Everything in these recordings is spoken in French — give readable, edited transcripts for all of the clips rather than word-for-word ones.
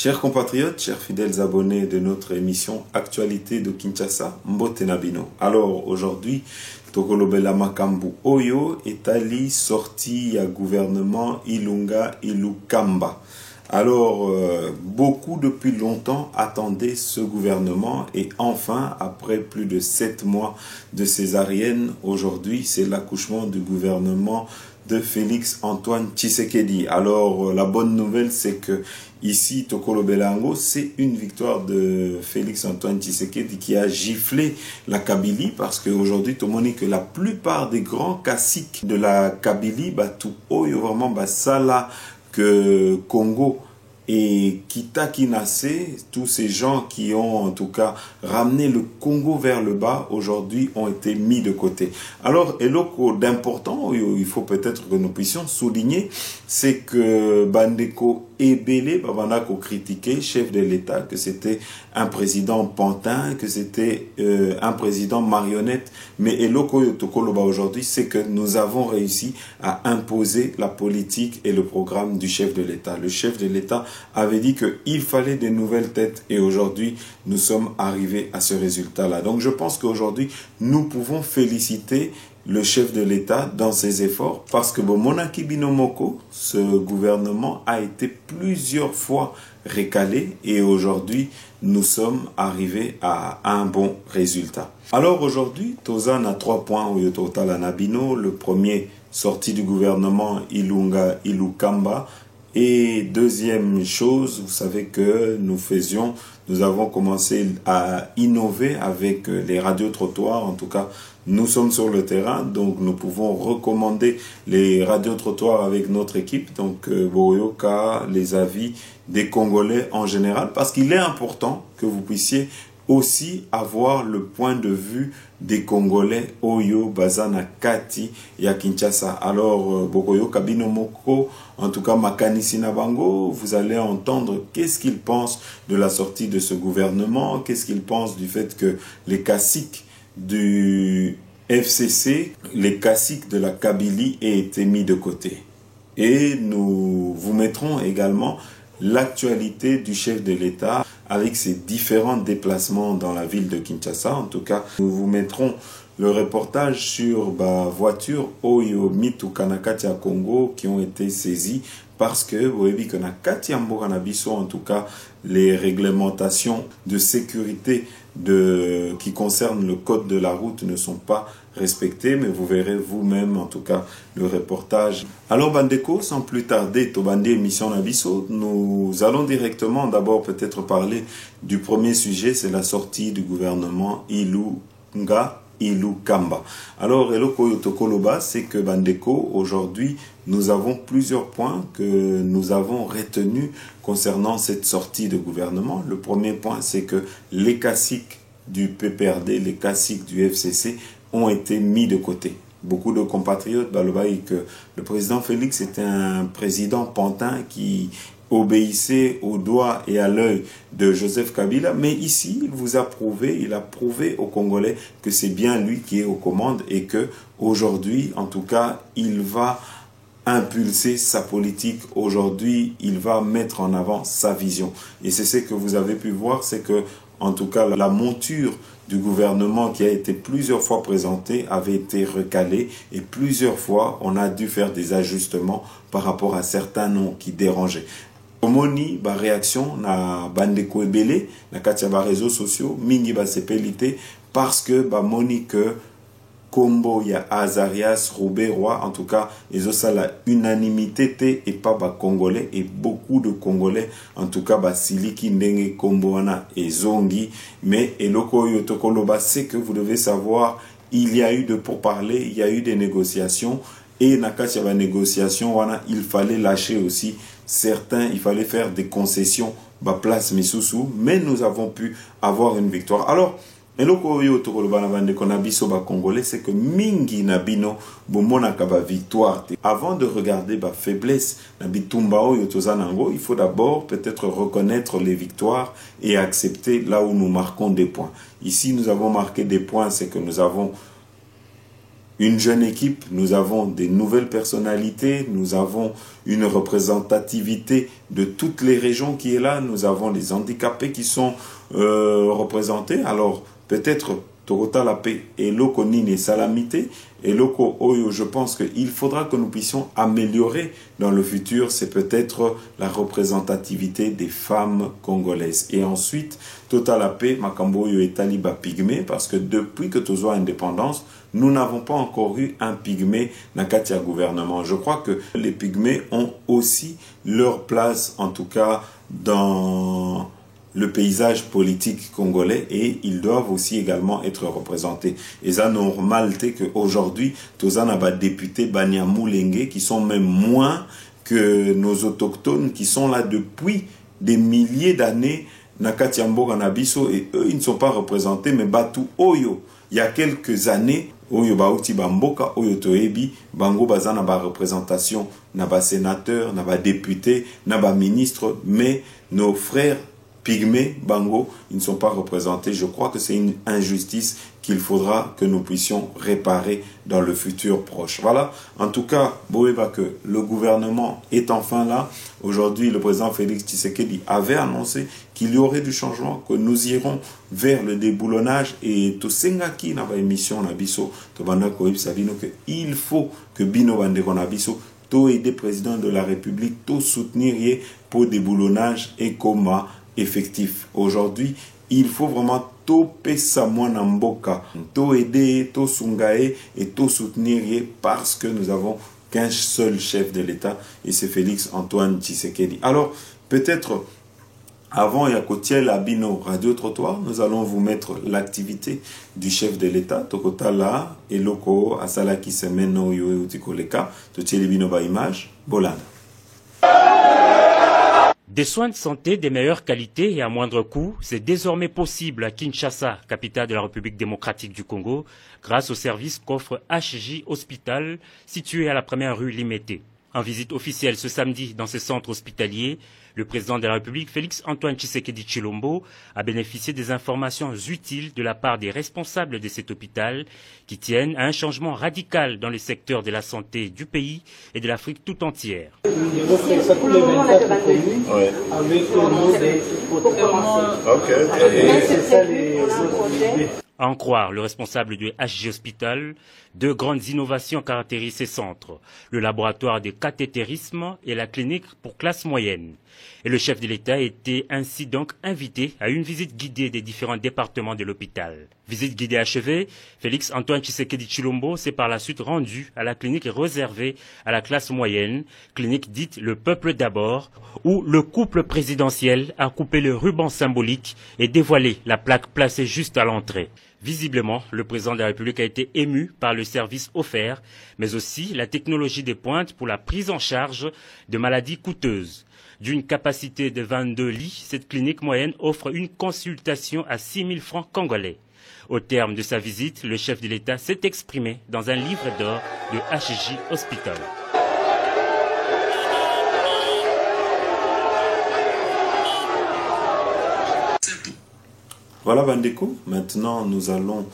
Chers compatriotes, chers fidèles abonnés de notre émission Actualité de Kinshasa, Mbote Nabino. Alors aujourd'hui, Tokolobela Makambu Oyo est allé sorti à gouvernement Ilunga Ilukamba. Alors, beaucoup depuis longtemps attendaient ce gouvernement et enfin, après plus de 7 mois de césarienne, aujourd'hui, c'est l'accouchement du gouvernement de Félix Antoine Tshisekedi. Alors, la bonne nouvelle, c'est que ici, Tokolo Belango, c'est une victoire de Félix Antoine Tshisekedi qui a giflé la Kabylie parce qu'aujourd'hui, tout le monde dit que la plupart des grands caciques de la Kabylie, tout oyo vraiment, ça là, que Congo et Kita-Kinase, tous ces gens qui ont en tout cas ramené le Congo vers le bas, aujourd'hui ont été mis de côté. Alors, eloko d'important, il faut peut-être que nous puissions souligner, c'est que Bandeko Ebele, Babanako critiqué, chef de l'État, que c'était un président pantin, que c'était un président marionnette. Mais eloko yotokoloba aujourd'hui, c'est que nous avons réussi à imposer la politique et le programme du chef de l'État. Le chef de l'État avait dit qu'il fallait des nouvelles têtes et aujourd'hui, nous sommes arrivés à ce résultat-là. Donc, je pense qu'aujourd'hui, nous pouvons féliciter le chef de l'État dans ses efforts parce que Monaki Binomoko, ce gouvernement a été plusieurs fois recalé et aujourd'hui, nous sommes arrivés à un bon résultat. Alors aujourd'hui, Tozan a 3 points au total à Nabino. Le premier, sortie du gouvernement Ilunga Ilukamba. Et deuxième chose, vous savez que nous avons commencé à innover avec les radios-trottoirs. En tout cas, nous sommes sur le terrain, donc nous pouvons recommander les radios-trottoirs avec notre équipe. Donc, Boyoka, les avis des Congolais en général, parce qu'il est important que vous puissiez aussi avoir le point de vue des Congolais Oyo, Bazana, Kati et à Kinshasa. Alors, Bokoyo, Kabino Moko, en tout cas Makanisi Nabango, vous allez entendre qu'est-ce qu'ils pensent de la sortie de ce gouvernement, qu'est-ce qu'ils pensent du fait que les caciques du FCC, les caciques de la Kabylie aient été mis de côté. Et nous vous mettrons également l'actualité du chef de l'État avec ses différents déplacements dans la ville de Kinshasa. En tout cas, nous vous mettrons le reportage sur voiture Oyo Mitu Kanakati à Congo qui ont été saisies parce que vous avez vu que Nakati Amboganabiso, en tout cas, les réglementations de sécurité qui concernent le code de la route ne sont pas respectées, mais vous verrez vous-même, en tout cas, le reportage. Alors, Bandeko, sans plus tarder, Tobandé émission Nabiso, nous allons directement d'abord peut-être parler du premier sujet, c'est la sortie du gouvernement Ilunga Ilukamba. Alors, Eloko Yotokoloba, c'est que Bandeko, aujourd'hui, nous avons plusieurs points que nous avons retenus concernant cette sortie de gouvernement. Le premier point, c'est que les caciques du PPRD, les caciques du FCC ont été mis de côté. Beaucoup de compatriotes balobaï que le président Félix était un président pantin qui obéissait au doigt et à l'œil de Joseph Kabila, mais ici, il a prouvé aux Congolais que c'est bien lui qui est aux commandes et que aujourd'hui, en tout cas, il va impulser sa politique. Aujourd'hui, il va mettre en avant sa vision. Et c'est ce que vous avez pu voir, c'est que, en tout cas, la monture du gouvernement qui a été plusieurs fois présenté avait été recalée et plusieurs fois, on a dû faire des ajustements par rapport à certains noms qui dérangeaient. Omoni, réaction na bandeko ebele, na katia réseaux sociaux, mingi sepelité, parce que moni que Kombo ya Azarias, Robert Roy, en tout cas, ils ont ça la unanimité et pas Congolais et beaucoup de Congolais, en tout cas, Siliki Ndenge Komboana et Zongi, mais Eloko Yotokoloba, c'est que vous devez savoir, il y a eu de pourparlers, il y a eu des négociations, et Nakatia va négociation, il fallait lâcher aussi certains, il fallait faire des concessions, place Misusu, mais nous avons pu avoir une victoire. Alors, eloko yo tokoloba na bande kona biso ba congolais, c'est que mingi na bino bomona ka ba victoire. Avant de regarder ba faiblesse na bitumba oyo tozanango, il faut d'abord peut-être reconnaître les victoires et accepter là où nous marquons des points. Ici, nous avons marqué des points, c'est que nous avons une jeune équipe, nous avons des nouvelles personnalités, nous avons une représentativité de toutes les régions qui est là, nous avons les handicapés qui sont représentés. Alors peut-être Torota la paix et loko nini salamité et loko oyo, je pense qu'il faudra que nous puissions améliorer dans le futur, c'est peut-être la représentativité des femmes congolaises. Et ensuite, Tota la paix, Makambo oyo etali ba pygmée, parce que depuis que Tozo a indépendance, nous n'avons pas encore eu un pygmée dans le gouvernement. Je crois que les pygmées ont aussi leur place, en tout cas, dans le paysage politique congolais, et ils doivent aussi également être représentés. Et ça normal qu'aujourd'hui, tous les députés Banyamulenge qui sont même moins que nos autochtones qui sont là depuis des milliers d'années, Nakatiambo Ganabiso, et eux ils ne sont pas représentés, mais Batu Oyo, il y a quelques années, Oyo Bauti Bamboka, Oyo Toebi, Bango Bazana ba représentation, Naba sénateur, Naba député, Naba ministre, mais nos frères Pygmées, Bango, ils ne sont pas représentés. Je crois que c'est une injustice qu'il faudra que nous puissions réparer dans le futur proche. Voilà, en tout cas, Boéba, que le gouvernement est enfin là. Aujourd'hui, le président Félix Tshisekedi avait annoncé qu'il y aurait du changement, que nous irons vers le déboulonnage. Et tout Sengaki n'a pas émission Nabiso, il faut que Bino Bandeko Nabiso, tout aider président de la République, tout soutenir pour déboulonnage et coma effectif. Aujourd'hui, il faut vraiment tout pesa mwana mboka, tout aider, tout sungae et tout soutenir parce que nous avons qu'un seul chef de l'État et c'est Félix Antoine Tshisekedi. Alors, peut-être avant Yakotiel Abino Radio Trottoir, nous allons vous mettre l'activité du chef de l'État, Tokotala et Loko Asala qui se mène au Youtikoleka, Totielibino ba image, Bolanda. Des soins de santé de meilleure qualité et à moindre coût, c'est désormais possible à Kinshasa, capitale de la République démocratique du Congo, grâce au service qu'offre HJ Hospital, situé à la première rue Limité. En visite officielle ce samedi dans ce centre hospitalier, le président de la République, Félix Antoine Tshisekedi Tshilombo, a bénéficié des informations utiles de la part des responsables de cet hôpital qui tiennent à un changement radical dans le secteur de la santé du pays et de l'Afrique tout entière. À en croire le responsable du HJ Hospital, deux grandes innovations caractérisent ces centres, le laboratoire de cathétérisme et la clinique pour classe moyenne. Et le chef de l'État était ainsi donc invité à une visite guidée des différents départements de l'hôpital. Visite guidée achevée, Félix Antoine Tshisekedi Tshilombo s'est par la suite rendu à la clinique réservée à la classe moyenne, clinique dite le peuple d'abord, où le couple présidentiel a coupé le ruban symbolique et dévoilé la plaque placée juste à l'entrée. Visiblement, le président de la République a été ému par le service offert, mais aussi la technologie de pointe pour la prise en charge de maladies coûteuses. D'une capacité de 22 lits, cette clinique moyenne offre une consultation à 6 000 francs congolais. Au terme de sa visite, le chef de l'État s'est exprimé dans un livre d'or de HJ Hospital. Voilà Bandeko, maintenant nous allons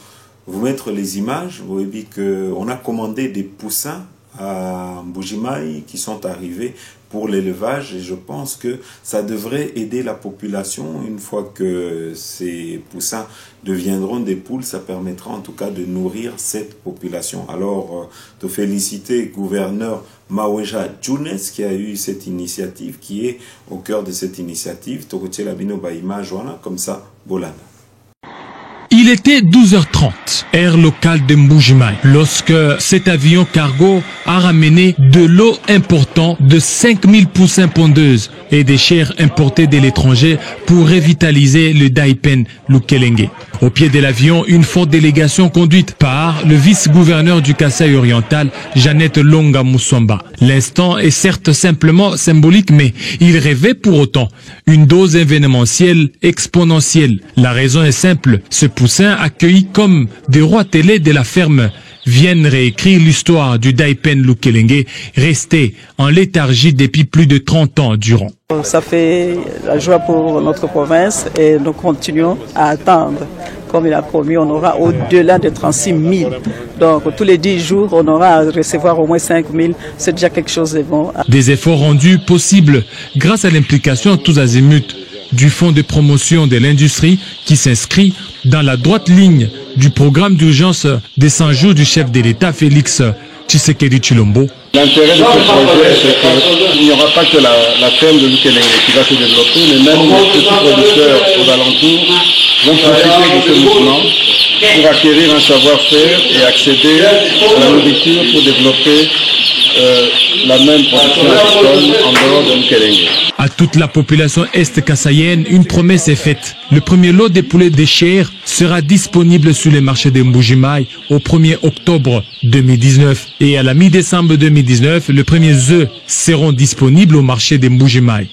vous mettre les images. Vous voyez qu'on a commandé des poussins à Mbujimayi qui sont arrivés pour l'élevage et je pense que ça devrait aider la population. Une fois que ces poussins deviendront des poules, ça permettra en tout cas de nourrir cette population. Alors, te féliciter gouverneur Maweja Djounes qui a eu cette initiative, qui est au cœur de cette initiative. Tokotiel Abino Baïma Joana, comme ça, Bolanda. Il était 12h30, heure locale de Mbujimayi, lorsque cet avion cargo a ramené de l'eau importante de 5000 poussins pondeuses et des chairs importées de l'étranger pour revitaliser le Daipen Lukelenge. Au pied de l'avion, une forte délégation conduite par le vice-gouverneur du Kasaï oriental, Jeannette Longa Moussamba. L'instant est certes simplement symbolique, mais il rêvait pour autant une dose événementielle exponentielle. La raison est simple, ce poussin accueilli comme des rois télé de la ferme viennent réécrire l'histoire du Daipen Lukelenge, resté en léthargie depuis plus de 30 ans durant. Ça fait la joie pour notre province et nous continuons à attendre. Comme il a promis, on aura au-delà de 36 000. Donc tous les 10 jours, on aura à recevoir au moins 5 000. C'est déjà quelque chose de bon. Des efforts rendus possibles grâce à l'implication tous azimuts du Fonds de promotion de l'industrie qui s'inscrit dans la droite ligne du programme d'urgence des 100 jours du chef de l'État Félix Tshisekedi Tshilombo. L'intérêt de ce projet, c'est qu'il n'y aura pas que la ferme de Lukelenge qui va se développer, mais même les petits producteurs aux alentours vont profiter de ce mouvement pour acquérir un savoir-faire et accéder à la nourriture pour développer la même production agricole en dehors de Lukelenge. À toute la population est-kassaïenne, une promesse est faite. Le premier lot des poulets de chair sera disponible sur les marchés de Mbuji-Mayi au 1er octobre 2019. Et à la mi-décembre 2019, les premiers œufs seront disponibles au marché de Mbuji-Mayi.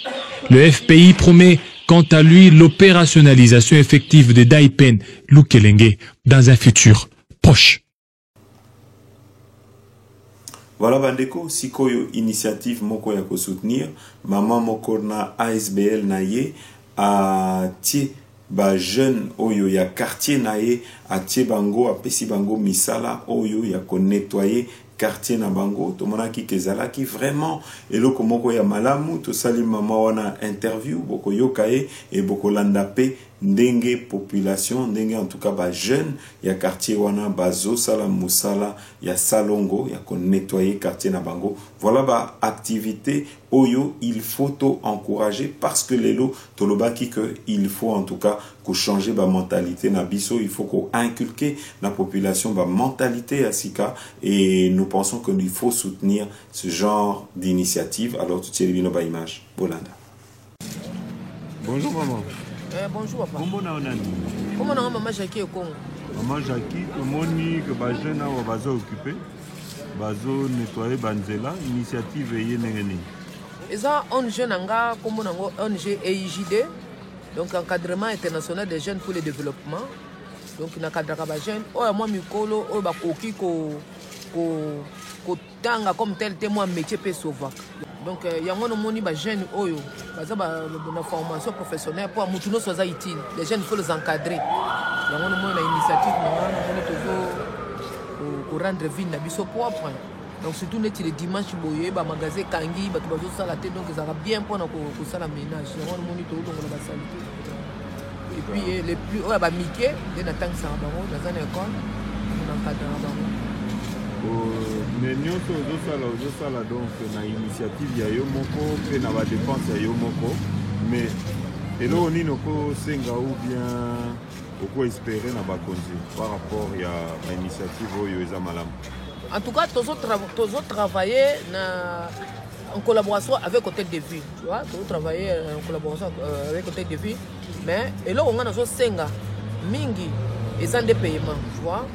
Le FPI promet quant à lui l'opérationnalisation effective de Daipen Lukelenge dans un futur proche. Voilà bandeko sikoyo initiative moko ya ko soutenir maman moko na ASBL na ye a tie ba jeune oyo ya quartier na ye a tie bango a pesi bango misala oyo ya ko nettoyer quartier na bango tomonaki kezalaki vraiment eloko moko ya malamu to sali mama wana interview boko yokae et boko landa pe ndenge population ndenge en tout cas ba jeune ya quartier wana bazo sala musala ya salongo ya ko nettoyer quartier na bango. Voilà ba activité oyo il faut to encourager parce que lelo tolobaki que il faut en tout cas ko changer ba mentalité na biso, il faut ko inculquer la population ba mentalité à sika et nous pensons qu'il faut soutenir ce genre d'initiative. Alors tout est bien ba image Bolanda. Bonjour maman. Bonjour papa. Comment on a dit? Comment on a maman Jackie au Congo? Maman Jackie, comment on que les jeunes sont occupés, bazo nettoyer banzela, initiative est nengeni. Et ça, on jeune anga, comme on ONG EIJD, donc encadrement international des jeunes pour le développement. Donc il y a des jeunes, oh moi mikolo, oh ba koki ko tanga comme tel témoin métier peut sauver. Donc il y a un moni ba jeunes oyo, baza ba na formation professionnelle pour mutuno soza utile. Les jeunes il faut les encadrer. Il y a un moni la initiative on toujours pour rendre vie na biso propre. Donc surtout net les dimanches boye ba magasin kangi ba bazo sala te donc ça va bien pour ko sala ménage. Il y a un moni to donc on va saluer. Et puis les plus ouais ba miké de na tang ça ba dans une école on encadre ba. Mais nous sommes donc na initiative ya yo moko pe na ba dépense ya yo moko mais elo ni noko senga ou bien oko espérer na ba konzi par rapport ya initiative oyo eza malamu. En tout cas tous travailler en collaboration avec Hôtel de Ville, tu vois, tous travailler en collaboration avec Hôtel de Ville mais elo on a so senga mingi et sans des paiements, tu vois.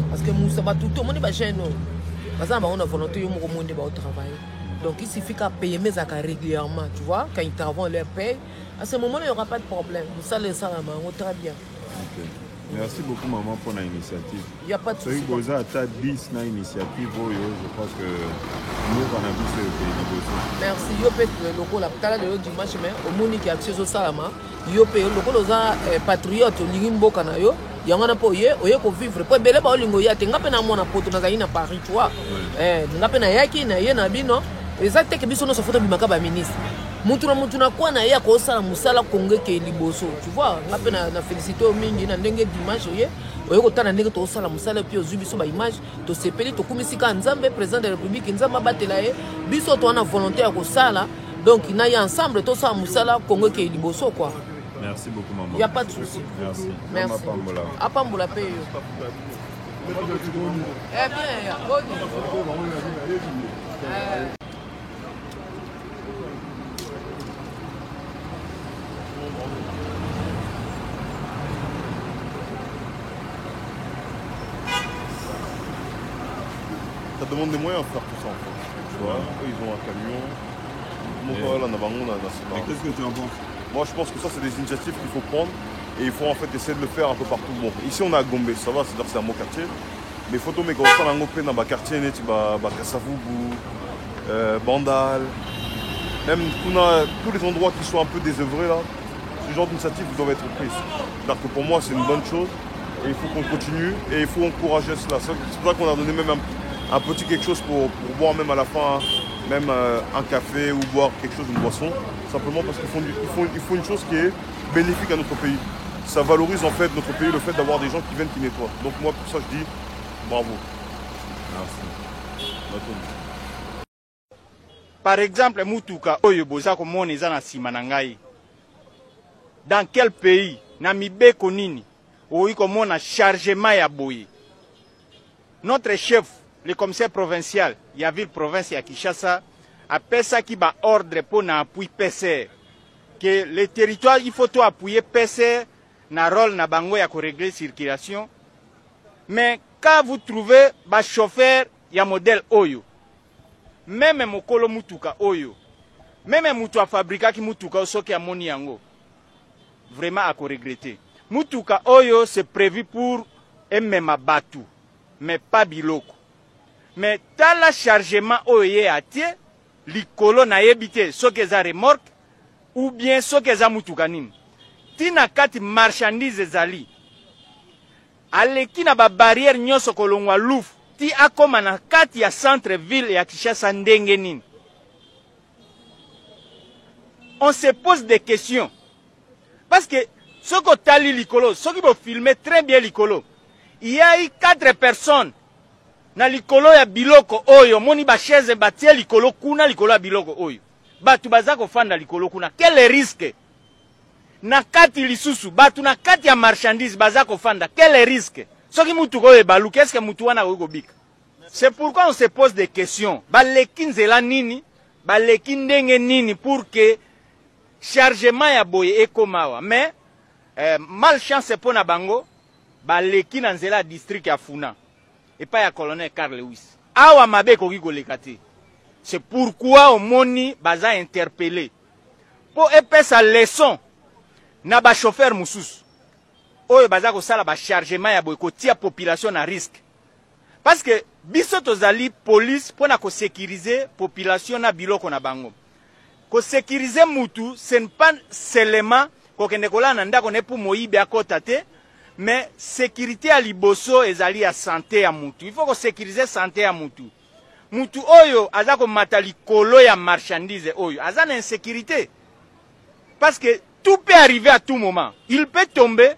Parce que nous sommes tout le monde est jeune. Parce qu'on a volonté de travailler. Donc il suffit qu'à payer mes accords régulièrement, tu vois, quand ils travaillent, on leur paye. À ce moment-là, il n'y aura pas de problème. Nous allons ça, on très bien. Okay. Merci beaucoup maman pour l'initiative. Il n'y a pas de souci. Si vous avez 10 na initiative, je pense que nous on a vu ce que merci. Yo peut le local la le dimanche mais au monde qui a accès au salama, yo peut le local aux patriotes lingimbo kana yo. Yangana po ye oye ko vivre po bele ba olingo ya te ngape na mona poto na zaina Paris tu vois ngape na yaki na ye na bino exacte ke biso no so foto bimaka ba ministre mutu na kwa na ya ko sala musala konge ke liboso tu vois ngape na féliciter au mingi na ndenge dimanche oye ko tana ndenge to sala musala puis ozu biso ba image to sepeli to kumisika nzambe président de la république nzamba batela ye biso to na volonté ya ko sala donc na ya ensemble to sala musala konge ke liboso quoi. Merci beaucoup maman. Il n'y a pas de souci. Merci. Merci. Apambola paye. Eh bien, ça demande des moyens à faire tout ça en fait. Tu vois, eux ils ont un camion. Mais qu'est-ce que tu en penses? Moi je pense que ça c'est des initiatives qu'il faut prendre et il faut en fait essayer de le faire un peu partout. Bon, ici on est à Gombe, ça va, c'est-à-dire que c'est un beau quartier. mais photo mais quand on a dans le quartier net Kasavubu, Bandal, même tous les endroits qui sont un peu désœuvrés là, ce genre d'initiative doivent être prises. Donc pour moi c'est une bonne chose et il faut qu'on continue et il faut encourager cela. C'est pour ça qu'on a donné même un petit quelque chose pour boire même à la fin, même un café ou boire quelque chose, une boisson, simplement parce qu'il faut une chose qui est bénéfique à notre pays. Ça valorise en fait notre pays, le fait d'avoir des gens qui viennent, qui nettoient. Donc moi pour ça je dis bravo. Merci. Par exemple, Mutuka oyo boza komona eza na sima na ngai. Dans quel pays na mibeko nini oyi komona chargement ya boye? Notre chef, le commissaire provincial, il y a ville province ya Kinshasa, appelle ça qui va ordre pour na appui PCR. Que le territoire il faut tout appuyer PCR na rôle na bango ya ko régler circulation. Mais quand vous trouvez ba chauffeur ya modèle oyo, même mokolo mutuka oyo, même mutu a fabriqué ki mutuka soki amoni yango, vraiment à regretter. Mutuka oyo c'est prévu pour emema batu, mais pas biloko. Mais tala chargement oyo atie, likolo na yebite soki za remorque ou bien soki za mutuka nini. Tina kati marchandise zali. Aleki na ba barrière nyoso kolongwa lufu. Ti akoma na kati ya centre ville ya Kinshasa ndenge nini. On se pose des questions. Parce que ce que tali likolo, ce qui va filmer très bien likolo, il y a eu 4 personnes na likolo ya biloko oyo, moni ba chaise batie likolo kuna likolo ya biloko oyo. Batu bazako fanda likolo kuna. Quel risque? Na kati lisusu, batu na kati ya marchandise bazako fanda. Quel risque? Soki mutu koye balu, qu'est-ce que mutu wana koye bika? C'est pourquoi on se pose des questions. Baleki nzela nini, baleki ndenge nini pour que chargement ya boye ekomawa. Mais malchance pour na bango, baleki na nzela district ya Funa et pas ya colonel Karl Lewis. Awa mabe koki kolekate. C'est pourquoi on moni baza interpellé. Pour epesa leçon na ba chauffeur mususu. Oyo baza ko sala ba chargement ya boye ko tia population na risque. Parce que biso tozali police pour na ko sécuriser population na biloko na bango. Ko sécuriser mutu, ce n'est pas seulement ko kende kola na ndako ne pour moyibe akota te, mais sécurité à liboso ezali ya santé ya mutu. Il faut ko sécuriser santé ya mutu. Mutu oyo aza ko matali kolo ya marchandise oyo, aza na insécurité. Parce que tout peut arriver à tout moment. Il peut tomber,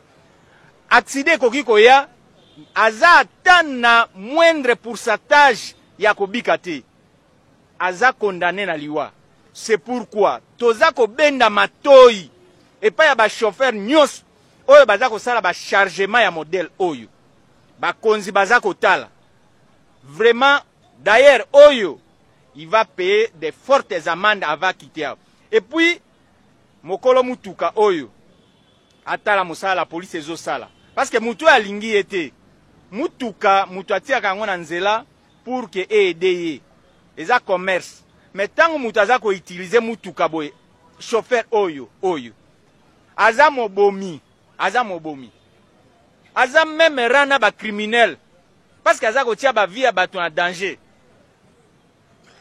accident koki koya, aza ata na moindre pourcentage ya kobika te. Aza condamné na liwa. C'est pourquoi toza ko benda matoi et pas ya ba chauffeur nyos oyo baza ko sala ba chargement ya modèle oyo. Ba konzi baza ko tala. Vraiment d'ailleurs oyo il va payer des fortes amendes avant quitter. Et puis mokolo mutuka oyo atala musala la police ezo sala. Parce que mutu alingi ete mutuka mutu atiaka yango na nzela pour que aider eza commerce. Mais tant mutu aza ko utiliser mutuka boye chauffeur oyo aza mobomi aza même rana ba criminel parce que aza ko tia ba vie ba en danger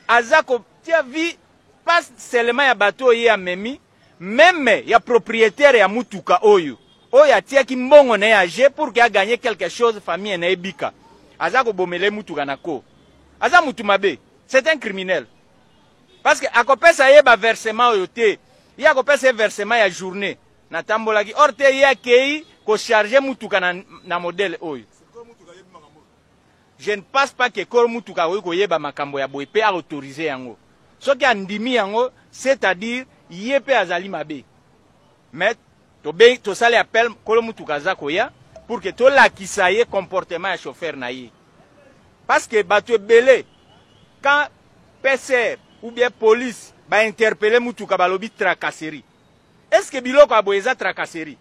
aza ko tia vie pas seulement ya bateau ya memi même ya propriétaire ya mutuka oyo atia ki mbongo na ya pour qu'il gagner quelque chose famille na ebika aza ko bomele mutuka nako aza mutu mabe, c'est un criminel. Parce que akopesa yeba versement oyo te, il akopesa versement ya journée na tambolaki orte ya kei ko charger mutuka na modèle oyo. Je ne pense pas que ko mutuka oyo ko yeba makambo ya boye pe a autoriser yango. Soki andimi yango, c'est-à-dire yepe azali mabe. Mais to sale appel ko mutuka za koya pour que to la kisaye comportement ya chauffeur na ye. Parce que bato belé quand PCR ou bien police va interpeller mutuka balobi tracasserie. Est-ce que biloko aboye za tracasserie?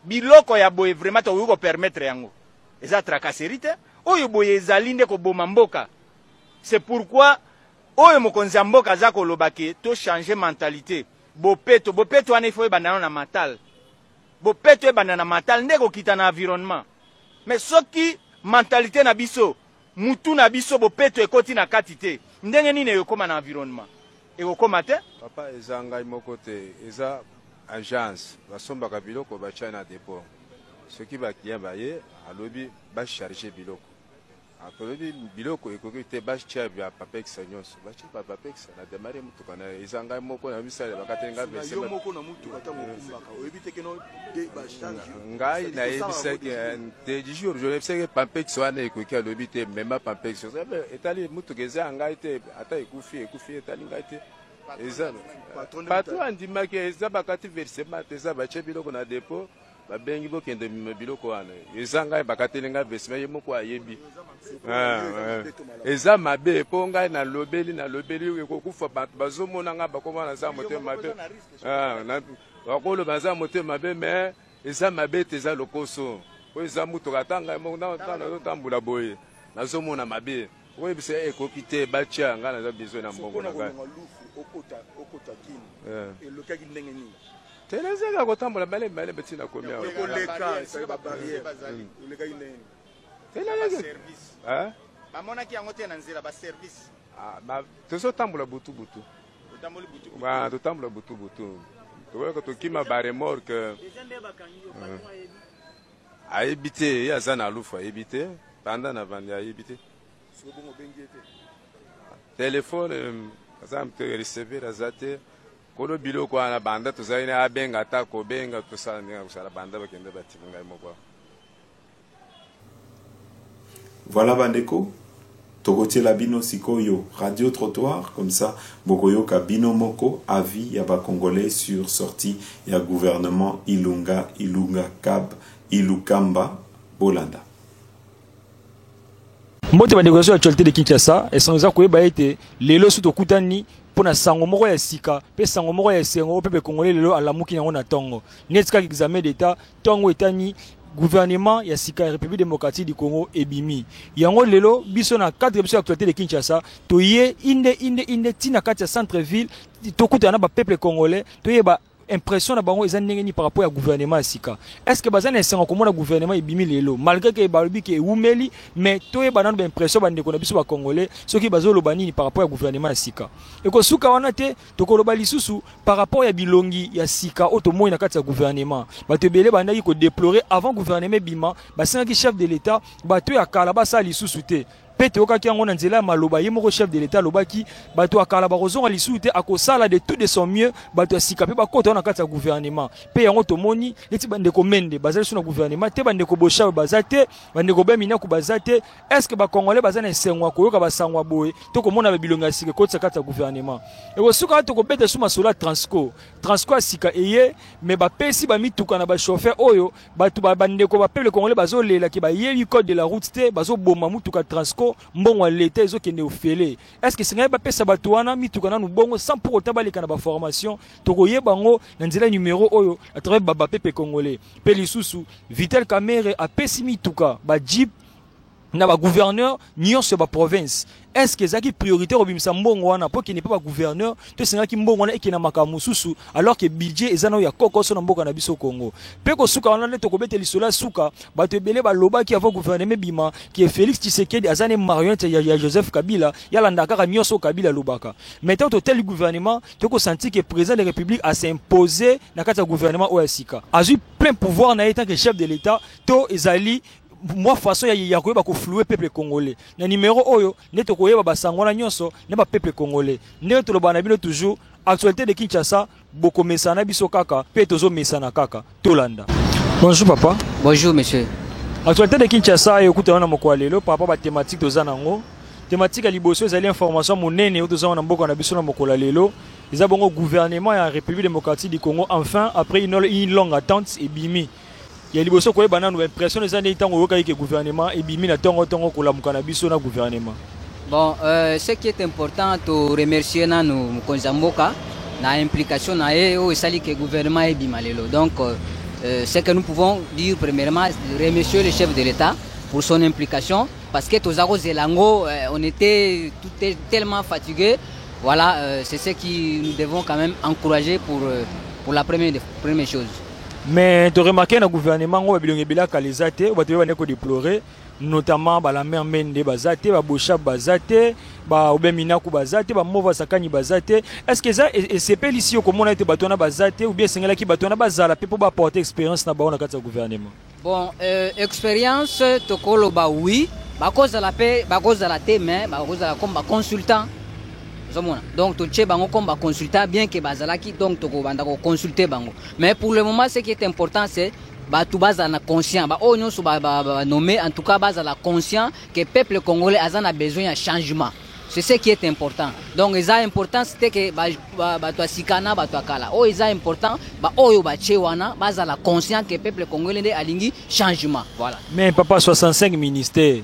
Biloko ya boye vraiment to ko permettre yango. Eza tracasserie te? Oyo boye ezali nde ko boma mboka. C'est pourquoi oyo mokonzi mboka za ko lobake to changer mentalité. Bopeto wana ifo ebandana na matal. Bopeto ebandana na matal nde ko kita na environnement. Mais soki mentalité na biso mutu na biso bopeto ekoti na kati te ndenge nini ekoma na environnement ekokoma te papa eza ngai moko te eza agence basombaka biloko batia na dépôt soki bakilien baye alobi bacharge biloko akolobi biloko ekoki te batia bya papex nyonso batia ba papex na démarrer mutuka na eza ngai moko na misala bakatenga bese yo moko na mutuka ta mokumbaka oyebite ke no de bacharge ngai na yebisaki de jour je sais papex wana ekoki alobi te même papex etali mutuka eza ngai te ata ekufi etali ngai te eza patron andimaki eza bakati versement eza batia biloko na dépôt babengi bokende biloko wana eza ngai bakatelenga versement ye moko ayebi eza mabe po ngai nalobeli ekokufa bato bazomona ngai bakoma naza motema mabe bakolo baza motema mabe mais eza mabe te eza lokoso po eza mutuka ata ngai moko nazotambola boye nazomona mabe oyebisa ekoki te batia ngai naza besoin na mbongo na ngai elokaki ndenge nini telezeka kotambola bale betina komi awa bamonaki yango te na nzela baservice tozotambola butu totambola butu tokoyoka tokima baremorke ayebi te ye aza na lufu ayebi te panda na vandi ayebi te telefone aza mpe recevoir aza te kolo biloko wana banda tozali na abenga ata kobenga tosala ndenge kosala banda bakende batika ngai moko. Voilà bandeko tokotiela bino sikoyo radio trottoir comme ça bokoyoka bino moko avis ya ba congolais sur sortie ya gouvernement Ilunga Cab Ilukamba Bolanda. Mbote bandeko sur actualité de Kinshasa et sans koyeba ete lelo suto kutani pona sango moko ya sika pe sango moko ya sengo pepe congolais lelo alamuki yango na tongo netika examen d'état tongo etani gouvernement ya sika République démocratique du Congo ebimi yango lelo biso na cadre biso actualité de Kinshasa toye inde tina kati ya centre ville tokuta na ba peuple congolais toye ba impression na bango eza ndenge ni par rapport à gouvernement sika est-ce que bazana esenga komona gouvernement ebimi lelo malgré que balobi ke umeli mais toye banana ba impression bandeko na biso ba congolais soki bazoloba nini par rapport à gouvernement sika eko suka wana te tokoloba lisusu par rapport ya bilongi ya sika otomoi na kati ya gouvernement batebele bandaki ko déplorer avant gouvernement bima basengaki chef de l'état bato ya kala basa lisusu te pete okaki yango na nzela maloba ye moko chef de l'état lobaki bato akala bakozonga lisusu te akosala de tout de son mieux bato asika pe bakota na kati ya gouvernement pe yango tomoni neti bandeko mende bazali sur na gouvernement te bandeko bosha bazate bandeko bemina ku bazate est-ce que ba congolais bazana esengwa koyoka basangwa boye to komona ba bilonga sika kota kati ya gouvernement e kosuka to kobeta suma sola transco asika eye mais ba pesi ba mituka na ba chauffeur oyo bato ba bandeko ba peuple congolais bazolela ki ba yeyi code de la route te bazoboma mutuka transco mbongo l'état ezokende ofele est-ce que singa ba pesa bato wana mituka na mbongo sans pour autant baleka na ba formation tokoyeba ngo na nzela numéro oyo à travers baba pepe congolais pe lisusu Vital Kamerhe a pesi mituka ba jeep na ba gouverneur nyonso ba province est-ce que zaki priorité robimisa mbongo wana pour qu'il n'est pas gouverneur to singa ki mbongo wana ekina makamu susu alors que budget ezana ya kokoso na mboka na biso Congo pe ko suka wana le to kobete lisola suka bato ebele ba loba ki avant gouvernement bima qui est Félix Tshisekedi azane marionnette ya Joseph Kabila ya landa kaka nyonso Kabila lobaka maintenant to tel gouvernement to ko senti que président de la République a s'imposer na kati ya gouvernement OSika azu plein pouvoir na étant que chef de l'état to ezali moi façon ya koyeba ko flouer peuple congolais na numéro oyo neto koyeba basangwana nyonso ne ba peuple congolais neto lobana bino toujours actualité de Kinshasa boko mesana biso kaka pe tozo mesana kaka tolanda. Bonjour papa. Bonjour monsieur. Actualité de Kinshasa ekuta na moko lelo par rapport à thématique tozanango thématique à liboso ezali information monene oyo tozana mboka na biso na moko lelo eza bongo gouvernement ya République démocratique du Congo enfin après une longue attente et bimi il y a liboso ko ebana no impression les années tango yoka ke gouvernement et bimi na tongo ko lamuka na biso na gouvernement. Bon ce qui est important to remercier na no konzamboka na implication na o sali que gouvernement et bima lelo donc ce que nous pouvons dire premièrement remercier le chef de l'état pour son implication parce que tozako zelango on était tellement fatigués voilà c'est ce qui nous devons quand même encourager pour la première chose. Mais tu remarques dans le gouvernement, on va les athées, on va déplorer, notamment la mère Mende Bazate, Bochab Bazate, Obeminaku Bazate, Mova Sakani Bazate. Est-ce que ça, c'est pas ici comment on a été battu Bazate ou bien c'est là qui battu Bazala pour apporter expérience dans le gouvernement? Bon, expérience, Tokolo, oui, à cause de la paix, à cause de la thé, mais à cause de la comme consultant. Donc, tu es comme consultant, bien que Bazalaki, donc tu vas consulter. Mais pour le moment, ce qui est important, c'est que tu base la conscience. Oh, nous sommes nommés, en tout cas, base la conscience que le peuple congolais a besoin de changement. C'est ce qui est important. Donc, c'est important, c'est que tu sikana, tu kala. Oh, c'est important, oh, base la conscience que le peuple congolais a besoin de changement. Voilà. Mais papa, 65 ministères.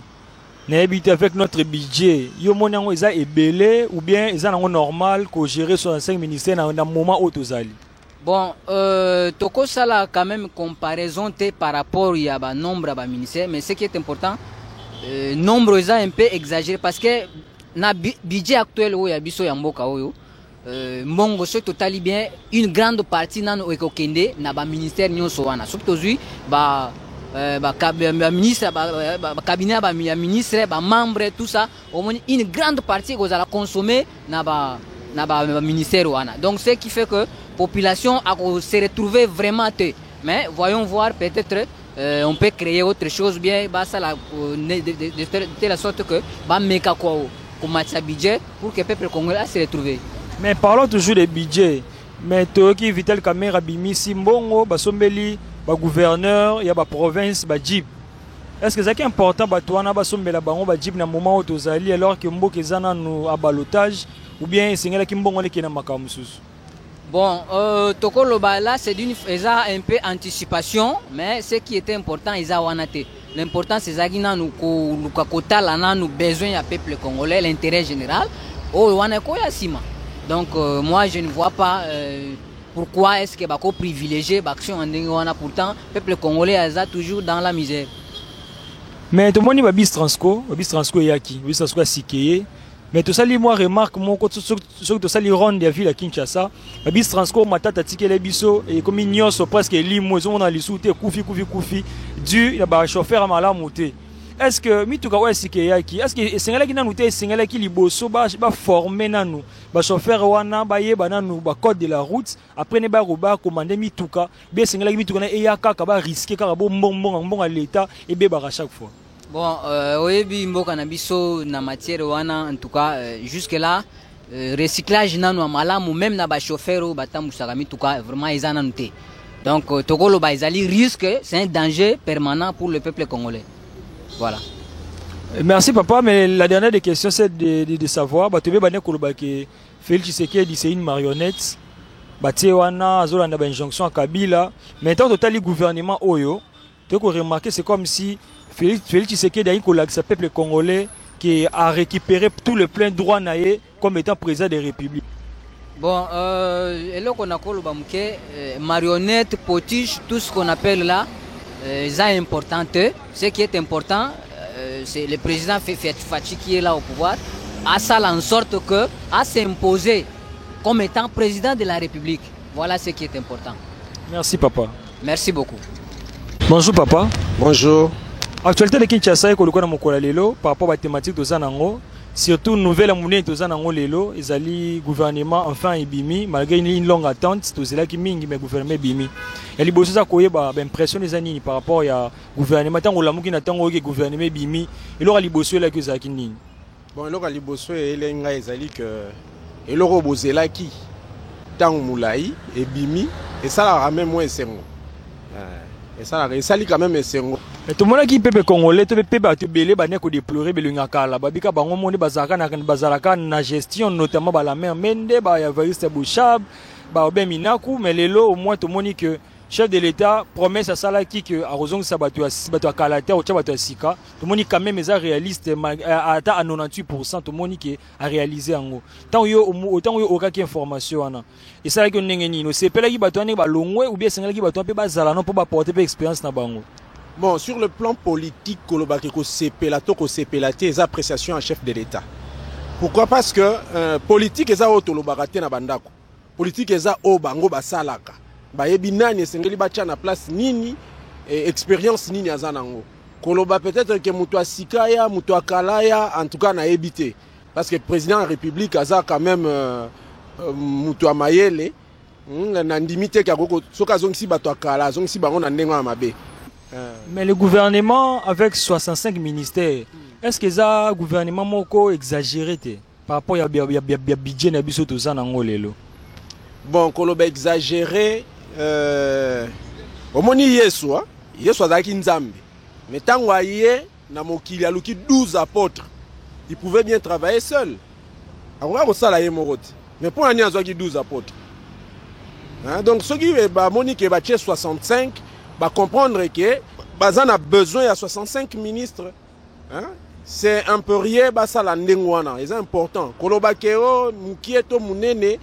Avec notre budget, yo monango eza ebelé ou bien eza nango normal ko gérer 65 ministères dans un moment où tozali. Bon, toko sala quand même comparaison par rapport à ba nombre de ministères, mais ce qui est important, nombre eza un peu exagéré parce que na budget actuel où ya biso ya mboka oyo mbongo so totali bien une grande partie nano ekokende na ba ministère nyonso wana. Surtout aujourd'hui cabinet, ministre, membre, tout ça, une grande partie que vous allez consommer dans le ministère. Donc, ce qui fait que la population se retrouve vraiment. Mais voyons voir, peut-être, on peut créer autre chose bien, de la sorte que budget pour que le peuple congolais se retrouve. Mais parlons toujours des budgets. Mais Toki Vital Kamera Bimi Simbongo, Basombeli, gouverneur, il y a la province, Bajib. Est-ce que c'est important que Basombela Bango Bajib dans le moment où tu es alors que Mbo Kezana nous a balotage ou bien c'est là qui Mbongo qui n'a pas Makamusus? Bon, Toko Loba là c'est un peu anticipation, mais ce qui était important, ils ont wanate. L'important c'est que nous avons besoin du peuple congolais, l'intérêt général. Oh, wanako yasima. Donc moi je ne vois pas pourquoi est-ce que bako privilégié l'action en Ndengwana, pourtant le peuple congolais est toujours dans la misère. Mais tout le monde babis transco yaki, babis transco sikeye. Mais tout ça li moi remarque mon côté sur tout ça li ronde de ville à Kinshasa, babis transco matata tikele biso et comme ignoso presque limo on a li souté koufi du ya ba chauffeur amala monter. Est-ce que mituka wa sikeyaki est-ce que sengala ki nanu te sengala ki liboso ba former nanu ba chauffeur wana ba yeba nanu ba code de la route après ne ba roba commander mituka bien sengala ki mituka na eyaka ka ba risquer ka ba mbonga l'état et be ba à chaque fois. Bon oyebi mboka na biso na matière wana en tout cas jusque là recyclage nanu malamu même na ba chauffeur ba tambusaka mituka vraiment ezana nute. Donc tokolo ba ezali risque, c'est un danger permanent pour le peuple congolais. Voilà. Merci papa, mais la dernière des questions c'est de savoir, Félix Tshisekedi c'est une marionnette, Wana Zolanda ba injonction à Kabila, maintenant total gouvernement Oyo, tu as remarqué c'est comme si Félix Tshisekedi a eu le peuple congolais qui a récupéré tout le plein droit naé comme étant président de la République. Bon, marionnette, potiche, tout ce qu'on appelle là. C'est important. Ce qui est important, c'est le président Fachi qui est là au pouvoir, a ça en sorte que à s'imposer comme étant président de la République. Voilà ce qui est important. Merci papa. Merci beaucoup. Bonjour papa. Bonjour. Actualité de Kinshasa par rapport à la thématique de Zanango. Surtout nouvelle monnaie de Zanango lelo, ils gouvernement enfin ibimi malgré une longue attente, tout cela qui mingi mais gouvernement ibimi. Et les bosses à quoi impression des années par rapport à gouvernement tant que la mouki n'attend que gouvernement ibimi et l'aura libossu là que ça qui ni. Bon l'aura libossu et les nga ezali que et l'aura bosé là qui tant moulai et bimi et ça la ramène moins sengo. Et ça la quand même sengo. Mais tout le monde qui peut congolais, tu peux te belé, bah neko déplorer, belungakala, babika bango monde bazaraka na gestion notamment bah la mère Mende, bah ya Variste Bouchab, bah Obeminaku, mais lelo au moins tout le monde que chef de l'État promesse à ça là qui que à raison ça batu à Kalata ou batu à Sika, tout le monde quand même est réaliste à 98% tout le monde qui a réalisé en gros. Tant autant yo aucune information ana. Et ça là que n'engeni no c'est pas là qui batu ne ba longwe ou bien c'est là qui batu pe bazala non pour ba porter expérience na bango. Bon, sur le plan politique, c'est appréciation en chef de l'État. Pourquoi? Parce que politique est au Tolobaraté na bandako. Politique est au bango basalaka. bayebi nani esengeli batia na place nini expérience nini aza nango koloba peut-être que mutu asikaya mutu akalaya en tout cas na ebité parce que président de la République aza quand même mutu amayele na ndimite kako soka zongisi bato akala zongisi bango na ndengo ya mabe. Mais le gouvernement avec 65 ministères, est-ce que ça gouvernement moko exagéré par rapport à budget na biso to za nango lelo? Bon, koloba exagéré omoni Yesu azaki nzambe. Mais tango aye na mokili aluki 12 apôtres, il pouvait bien travailler seul. Akoka ko sala ye morote. Mais pour ani azaki 12 apôtres. Donc ceux qui moni ke ba 65 va comprendre que Bazan a besoin de 65 ministres. C'est un peu rien, ça la ndengwana. C'est important. Kolobakeo, Mukieto, Munene,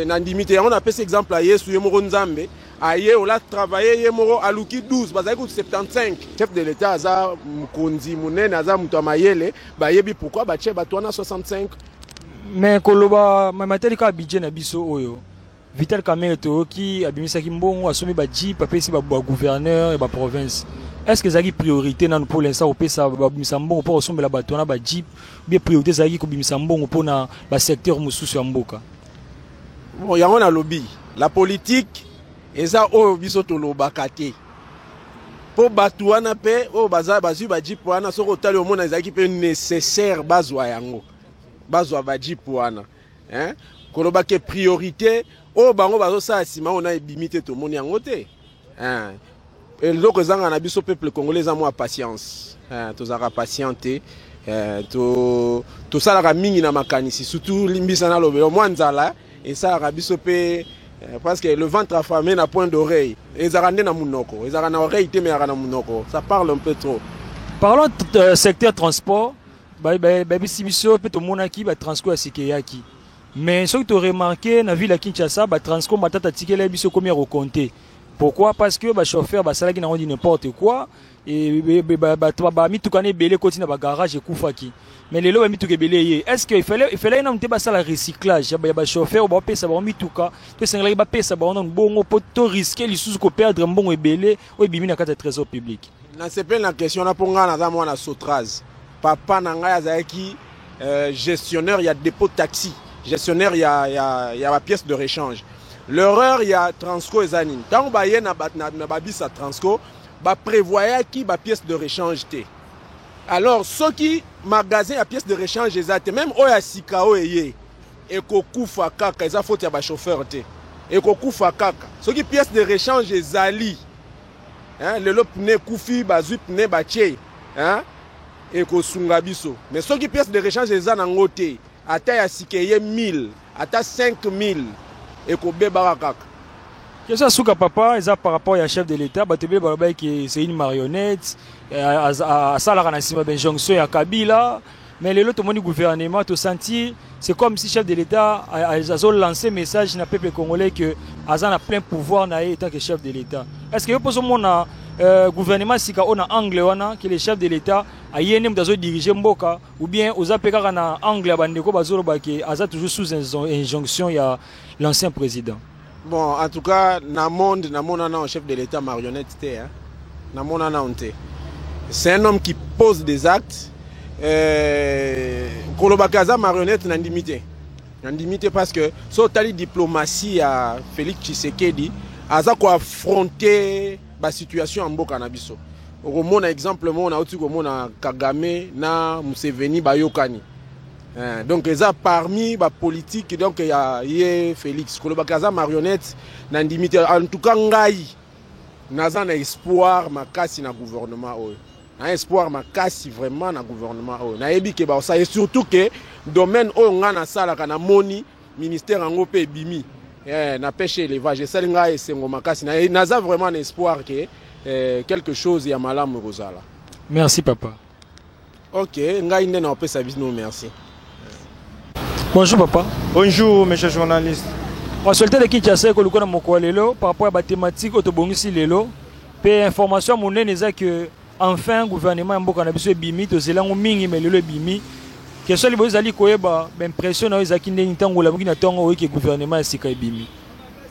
Nandimite. On a fait cet exemple à Yesu, Yemoro Nzambe. Aye, on a travaillé, Yemoro, Aluki 12, Bazan 75. Chef de l'État, Aza, Mukonzi, Munene, Aza, Mutamayele. Bayebi, pourquoi Bache, Batouana 65? Mais Koloba, ma matière ka budget na biso oyo. Vital Kamerhe qui a bien ça qui bon assommé ba jeep papé si ba gouverneur et ba province. Est-ce que ça qui priorité dans pour l'instant au pesa ba bisambon pour assommer la batona ba jeep bien priorité ça qui ko bisambon pour na ba secteur mususu ya mboka. Bon ya on a lobby. La politique eza o biso to lobakate. Pour batouana pe o baza bazu ba jeep wana soko tali o mona ezaki pe nécessaire bazwa yango. Bazwa ba jeep wana. Kolobake priorité o bango bazo sa sima on a limité tout monde yango te et loko zanga na biso peuple congolais a moins patience to zara patienter to sala ka mingi na makanisi surtout limbisa na lobelo mwanzala et ça ra biso pe parce que le ventre affamé n'a point d'oreille et zarande na munoko ezara na oreille te mais na munoko ça parle un peu trop. Parlons de secteur transport bisibiso pe to monaki ba transport asikeyaki. Mais ce que tu as remarqué, dans la ville de Kinshasa, le transport matata tikele biso combien recompté. Pourquoi? Parce que le chauffeur ba sala qui n'a dit n'importe quoi et ba mi tukane belé continue ba garage et kufaki. Mais les lois mi tuke belé. Est-ce qu'il fallait non te ba sala recyclage ba chauffeur ba pesa ba mi tuka to sengla ba pesa ba on bongo pour to risquer les sous ko perdre mbongo ebelé o bimi na kata trésor public. Na c'est pas la question na ponga na za mwana Sotraz. Papa na ngai azaki gestionnaire il y a dépôt de taxi. Gestionnaire, il y a la pièce de réchange. L'erreur, il y a Transco et Zanin. Quand on y a un Transco, on prévoit qui la pièce de réchange. Alors, ceux qui magasin la pièce de réchange, même eux, il y a Sikao et Kokufa Kaka, ils ont fait un chauffeur. Et Kokufa Kaka. Ceux qui pièce de réchange, ils Ali. Le lopne Koufi, Bazu, Pne, Baché. Et Kosungabiso. Mais ceux qui pièce de réchange, ils ont en côté. Ata ya sikeye 1000, ata 5000 et ko beba kaka. Que ça souka papa, ça par rapport à chef de l'État, batebe balaba qui c'est une marionnette à sala kana sima ben jonction ya Kabila, mais le tout monde gouvernement to senti c'est comme si chef de l'État a lancé message na peuple congolais que azana plein pouvoir na état que chef de l'État. Est-ce que pour ce moment gouvernement sika on a angle wana que le chef de l'État a yene mdazo diriger mboka ou bien aux apeka na angle bandeko bazolo ba que aza toujours sous injonction ya l'ancien président. Bon, en tout cas, na monde na chef de l'État marionnette té na monde na onté. C'est un homme qui pose des actes Kolobakaza marionnette na limité. Na limité parce que so tali diplomatie à Félix Tshisekedi aza ko affronter la situation en Mboka na biso. Au exemple, on a aussi Kagame na Museveni bayokani. Donc ils ont parmi la politique donc il y a Félix Kolobakaza marionnette na limité. En tout cas ngai naza na espoir makasi na gouvernement oyo. Na espoir makasi vraiment na gouvernement oyo. Na yebi ke ba ça et surtout que domaine oyo ngana sala kana moni ministère ngo pe bimi. Na pêche élevage ça nga esengo makasi na naza vraiment un espoir que quelque chose ya malamu rozala. Merci papa. OK, ngai ndena opesa bisno merci. Bonjour papa. Bonjour monsieur journaliste. On souhaite de Kinshasa ko lukona moko lelo par rapport à la thématique autobongisi lelo. Pe information monene za que enfin gouvernement mboka na biso bimi to zelango mingi mais lelo bimi. Que soit les ali koyeba impression na ezaki ndeni tango la bukina tango que gouvernement sika bimi.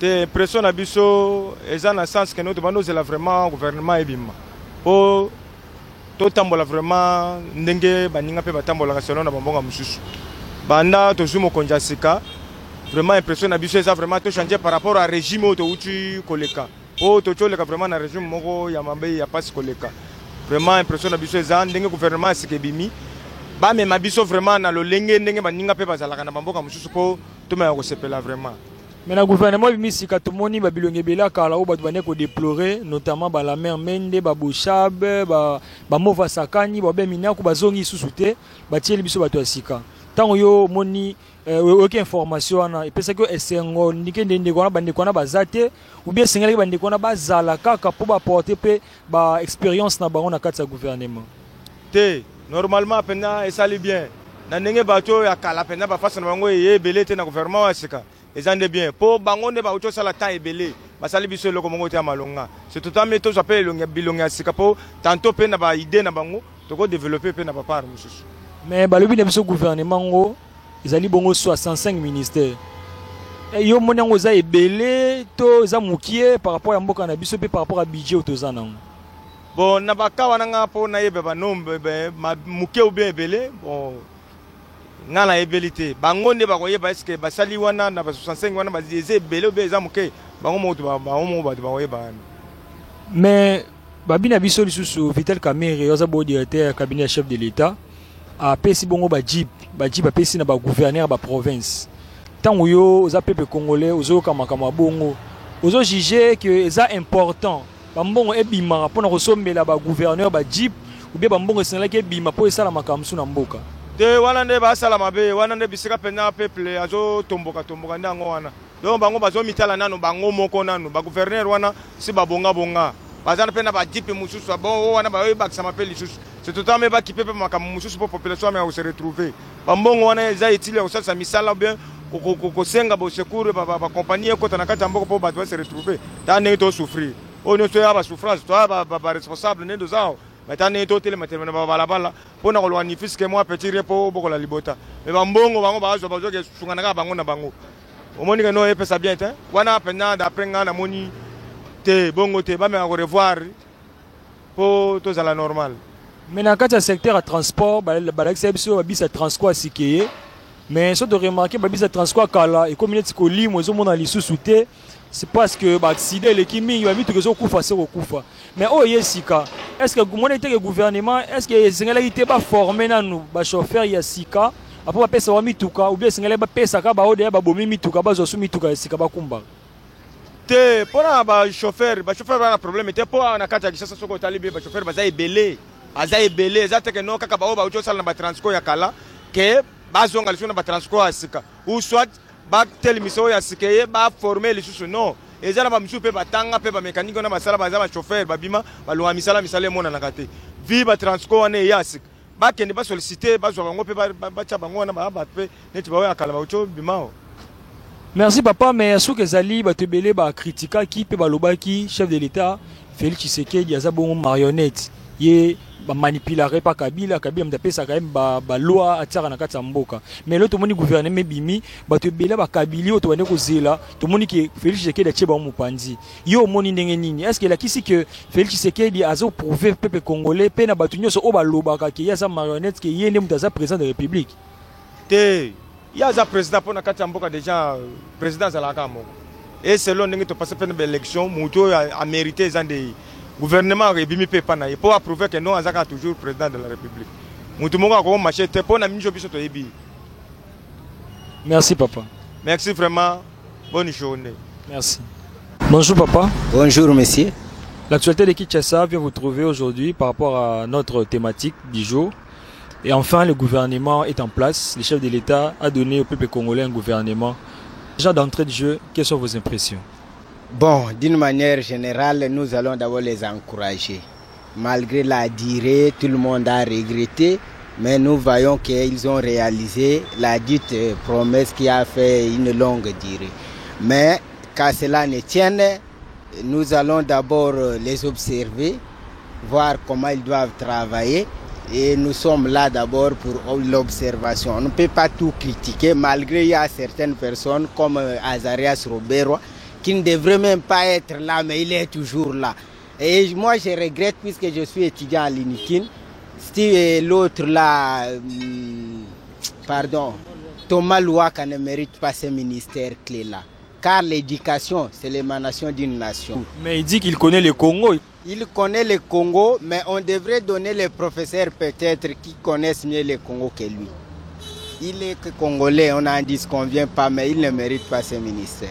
L'impression na biso est dans le sens que notre bando c'est vraiment gouvernement ebima. Po to tambola vraiment ndenge baninga pe batambola selon na bambonga mususu. Banda to zumo konjasika. Vraiment impression na biso ça vraiment to changer par rapport à régime auto uti koleka. Po to choleka vraiment na régime moko ya mambe ya pas koleka. Vraiment impression na biso ça ndenge gouvernement sikebimi. Ba me mabiso vraiment na lo lenge ndenge baninga pe bazalaka na bambonga mususu po to ma ko sepela vraiment. Mais le gouvernement bimisi katumoni ba bilonge bela kala o batu bane ko déplorer notamment ba la mer Mende ba Bouchab ba Mova Sakani ba be mina ko bazongi susute ba tieli biso batu asika tango yo moni aucune information na et parce que esengo nikende ndeko na bande ko na bazate ou bien sengeli bande ko na bazala kaka po ba porter pe ba expérience na bango na kati ya gouvernement te normalement pena esali bien na ndenge bato ya kala pena ba face na bango ebele te na gouvernement asika. Ils ont bien. Pour bangonde ba ucho sala temps ebele. Basali biso loko mongo te malonga. C'est tout à fait j'appelle longa bilonga sikapo tantôt pe na ba idée na bango to ko développer pe na ba part mususu. Mais balobi na biso gouvernement ngo ezali bongo 65 ministères. Et yo monango za ebele to za mukie par rapport à mboka na biso pe par rapport à budget otoza nango. Bon na baka wana nga po na yebe ba nombre mukie ou bien ebele bon ngana ebelité bangonde bakoyeba est-ce que basali wana na ba 65 wana bazeze ebele ou bien za muke bango moto ba bakoyeba. Mais babina biso lisusu Vital Kamerhe oza bo directeur cabinet chef de l'État a pesi bongo ba jip a pesi na ba gouverneur ba province tango yo oza peuple congolais ozo kamakama bongo ozo juger que c'est important ba mbongo ebima pona kosombela ba gouverneur ba jip ou bien ba mbongo senela ke ebima po esala makamsu na mboka te wana nde basala mabe wana nde bisika pena peuple azo tomboka ndango wana donc bango bazo mitala nano bango moko nano ba gouverneur wana si babonga bazana pena ba jipe mususu bon wana ba bakisa mape lisusu c'est tout temps ba kipepe makamu mususu pour population mais se retrouver bambongo wana eza itile osasa misala bien ko senga bo secours ba compagnie ko tanakata mboko po ba se retrouver tane to souffrir on ne soit pas souffrance toi ba responsable ne dozao maintenant to tele materne ba balabala pona ko lwani fiske moi petit repo boko la libota mais bambongo bango ba zo ke sungana ka bango na bango omoni que no e pesa bien te wana pena d'après ngana moni te bongo te ba me ko revoir po to za la normal. Mais dans le secteur à transport l'exception bisa transport sikeye mais ça de remarquer bisa transport kala et comme il ko limo zo mona lisusu te c'est parce que ba accident le kimi yo mi to zo kufa se ko kufa mais oh yesika est-ce que le gouvernement est-ce que singela ite ba former nanu ba chauffeur ya sika après ba pesa wa mituka ou bien singela ba pesa ka ba ode ba bomi mituka ba zo su mituka sika ba kumba te pona ba chauffeur ba problème te po na kata kisasa soko talibe ba chauffeur ba za ebele aza ebele za te que no kaka ba ucho sala na ba transport ya kala ke ba zonga lisuna ba transport asika ou soit ba tel miso ya sikeye ba former les sous non et ça na ba misu pe batanga pe ba mécanique na ba sala ba za ba chauffeur ba bima ba lo misala mona na kate vi ba transport ane ya sik ba kende ba solliciter ba zo bango pe ba cha bango na ba pe neti ba ya kala ba ucho bima. Merci papa mais sous que zali ba tebele ba critica qui pe ba lobaki chef de l'État Félix Tshisekedi aza bon marionnette ye ba manipulare pa Kabila mtapesa quand même ba loi atira na kati ya mboka mais l'autre moni gouvernement bimi ba to bela ba Kabili to bane ko zela to moni ki Félix Tshisekedi a cheba mupanzi yo moni ndenge nini est-ce que la kisi que Félix Tshisekedi azo prouver peuple congolais pe na batu nyoso o ba lobaka ki ya za marionnette ki yende mutaza président de la République te ya za président pour na kati ya mboka déjà président za la kamo et selon ndenge to passer pe élection muto a mérité zande gouvernement rebimi pe pana pour approuver que non azaka toujours président de la République. Mutu monga ko machete pour na minjo biso to yebi. Merci papa. Merci vraiment. Bonne journée. Merci. Bonjour papa. Bonjour monsieur. L'actualité de Kinshasa vient vous trouver aujourd'hui par rapport à notre thématique du jour. Et enfin, le gouvernement est en place. Le chef de l'État a donné au peuple congolais un gouvernement. Déjà d'entrée de jeu, quelles sont vos impressions? Bon, d'une manière générale, nous allons d'abord les encourager. Malgré la durée, tout le monde a regretté, mais nous voyons qu'ils ont réalisé la dite promesse qui a fait une longue durée. Mais qu'à cela ne tienne, nous allons d'abord les observer, voir comment ils doivent travailler. Et nous sommes là d'abord pour l'observation. On ne peut pas tout critiquer, malgré il y a certaines personnes comme Azarias Robero qui ne devrait même pas être là, mais il est toujours là. Et moi, je regrette, puisque je suis étudiant à l'UNIKIN, l'autre là, Thomas Louaka ne mérite pas ce ministère clé-là. Car l'éducation, c'est l'émanation d'une nation. Mais il dit qu'il connaît le Congo. Il connaît le Congo, mais on devrait donner les professeurs peut-être qui connaissent mieux le Congo que lui. Il est congolais, on n'en disconvient pas, mais il ne mérite pas ce ministère.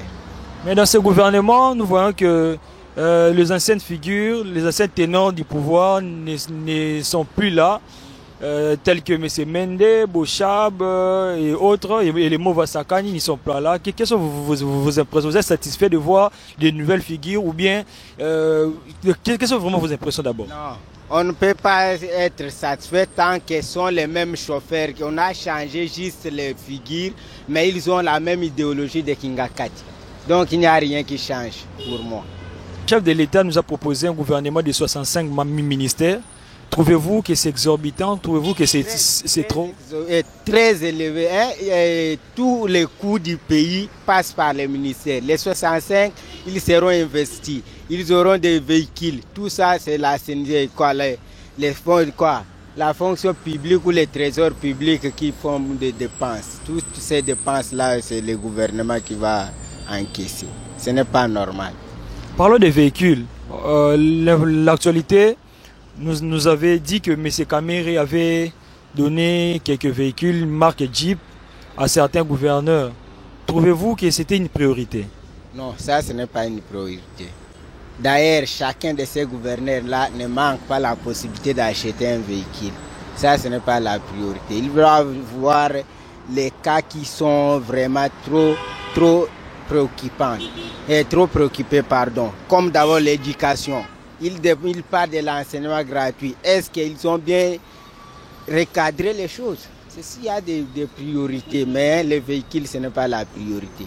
Mais dans ce gouvernement, nous voyons que les anciennes figures, les anciens ténors du pouvoir ne sont plus là, tels que M. Mende, Bochab et autres, et les Mova Sakani ne sont pas là. Quelles sont vos impressions? Vous êtes satisfait de voir des nouvelles figures ou bien quelles sont vraiment vos impressions d'abord? Non, on ne peut pas être satisfait tant que sont les mêmes chauffeurs. On a changé juste les figures, mais ils ont la même idéologie de Kingakati. Donc il n'y a rien qui change pour moi. Le chef de l'État nous a proposé un gouvernement de 65 ministères. Trouvez-vous que c'est exorbitant? Trouvez-vous que c'est trop? Très élevé. Hein? Et tous les coûts du pays passent par les ministères. Les 65, ils seront investis. Ils auront des véhicules. Tout ça, c'est la CNG, les fonds, la fonction publique ou les trésors publics qui font des dépenses. Toutes ces dépenses-là, c'est le gouvernement qui va encaisser. Ce n'est pas normal. Parlons des véhicules. L'actualité nous avait dit que M. Kamere avait donné quelques véhicules marque Jeep à certains gouverneurs. Trouvez-vous que c'était une priorité? Non, ça ce n'est pas une priorité. D'ailleurs, chacun de ces gouverneurs-là ne manque pas la possibilité d'acheter un véhicule. Ça ce n'est pas la priorité. Ils doivent voir les cas qui sont vraiment trop préoccupants. Trop préoccupés, pardon. Comme d'abord l'éducation. Ils parlent de l'enseignement gratuit. Est-ce qu'ils ont bien recadré les choses? Il y a des priorités, mais les véhicules, ce n'est pas la priorité.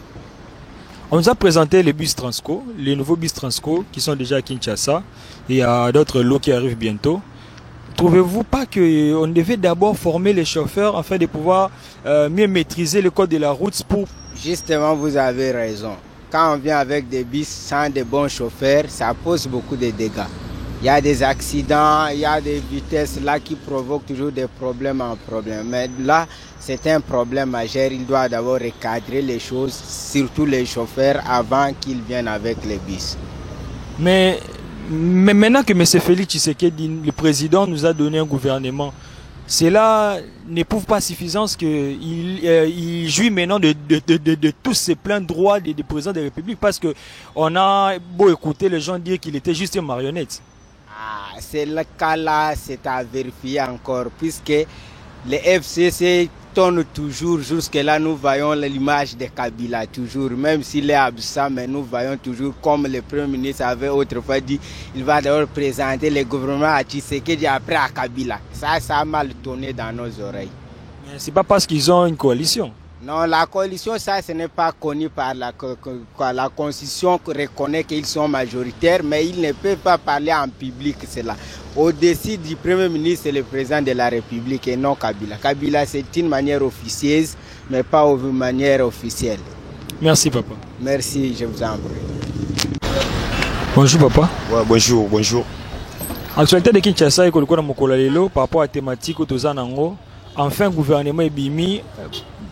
On nous a présenté les bus Transco, les nouveaux bus Transco qui sont déjà à Kinshasa. Et il y a d'autres lots qui arrivent bientôt. Trouvez-vous pas qu'on devait d'abord former les chauffeurs afin de pouvoir mieux maîtriser le code de la route pour... Justement, vous avez raison. Quand on vient avec des bus sans de bons chauffeurs, ça pose beaucoup de dégâts. Il y a des accidents, il y a des vitesses là qui provoquent toujours des problèmes en problème. Mais là, c'est un problème majeur. Il doit d'abord recadrer les choses, surtout les chauffeurs, avant qu'ils viennent avec les bus. Mais maintenant que M. Félix Tshisekedi, le président, nous a donné un gouvernement, cela n'éprouve pas suffisance qu'il jouit maintenant de tous ces pleins droits des présidents de la République, parce qu'on a beau écouter les gens dire qu'il était juste une marionnette. Ah, c'est le cas là, c'est à vérifier encore, puisque les FCC tournent toujours, jusque-là nous voyons l'image de Kabila, toujours, même s'il est absent, mais nous voyons toujours, comme le Premier ministre avait autrefois dit, il va d'abord présenter le gouvernement à Tshisekedi après à Kabila. Ça a mal tourné dans nos oreilles. Mais c'est pas parce qu'ils ont une coalition. Non, la coalition, ça, ce n'est pas connu par la Constitution qui reconnaît qu'ils sont majoritaires, mais ils ne peuvent pas parler en public, cela. Au-dessus du Premier ministre, c'est le président de la République et non Kabila. Kabila, c'est une manière officieuse, mais pas une manière officielle. Merci, papa. Merci, je vous en prie. Bonjour, papa. Ouais, bonjour. Actualité de Kinshasa, par rapport à la thématique où nous avons enfin, le gouvernement est bimi.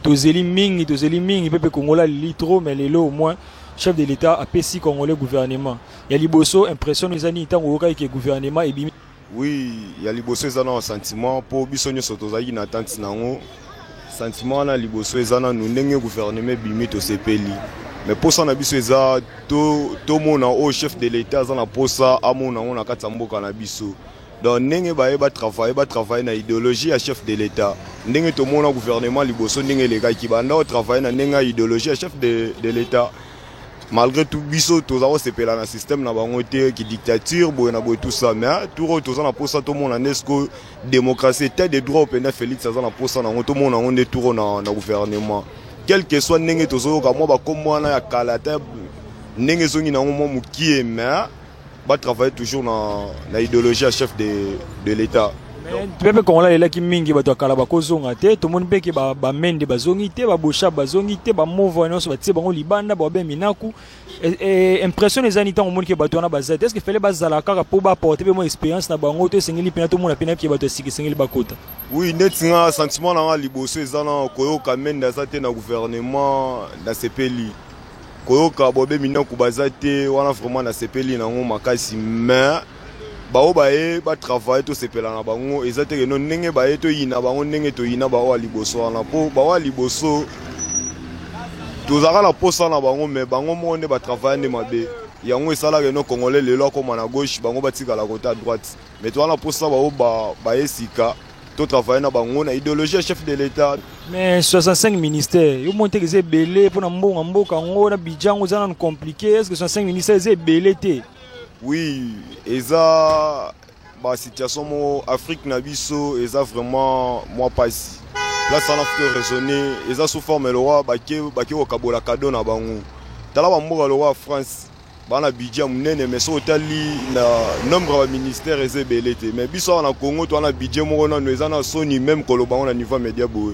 Tozeli mingi pepe Congola litro mais lelo au moins chef de l'État a pesi congolais gouvernement. Il y a liboso impression nous ani tango ka que gouvernement et bimi. Oui, il y a liboso ezana un sentiment pour bisonyo sotozaki na tante nango. Sentiment na liboso ezana nous ndenge gouvernement bimi to sepeli. Mais pour ça na biso eza to mona au chef de l'État za na posa amona on na katamboka na biso. Donc ndenge ba travailler na idéologie à chef de l'État. Ndenge to mona gouvernement liboso ndenge les gars qui banda travailler na ndenge idéologie à chef de l'État. Malgré tout biso to za sepela na système na bango te qui dictature boy na boy tout ça mais tout to za na posa to mona nesco démocratie état de droit pena Félix za na posa na to mona on est tout na gouvernement. Quel que soit ndenge to zo ka mo ba comme na ya kalata ndenge zongi na mo mukie mais va travailler toujours dans l'idéologie à chef de l'État. Tu peux qu'on là qui mingi bato kala ba kozonga te to mon peke ba mende bazongi te ba bosha bazongi te ba movo no so ba tse bango libanda ba be minaku et impression les anita on mon ke bato na bazate est-ce que fallait bazala kaka pour ba porter be mon expérience na bango te sengeli pena to mon na pena ke bato siki sengeli bakota. Oui, netinga sentiment na liboso ezana koyoka menda za te na gouvernement na sepeli. Koyoka bobe minaku bazate wana vraiment na sepeli na ngo makasi mais bao bae ba travailler to sepela na bango ezate ke no ndenge bae to yina bango ndenge to yina bao liboso na po bao liboso tozaka na posa na bango mais bango monde ba travailler ne mabe yango esala ke no congolais lelo comme na gauche bango batika la côté à droite mais toi na posa bao ba esika to travailler na bango na idéologie chef de l'état mais 65 ministères yo monte que c'est belé pour na mbonga mboka ngo na bijango zana compliqué est-ce que 65 ministères c'est belé te. Oui, eza ba situation mo Afrique na biso eza vraiment moi pas ici. Là ça n'a fait raisonner, eza sous forme le roi baki o kabola cadeau na bango. Tala ba mboka le roi France, ba na budget munene mais so tali na nombre de ministères eza belete. Mais biso na Congo to na budget mo na eza na soni même ko lo bango na niveau média boy.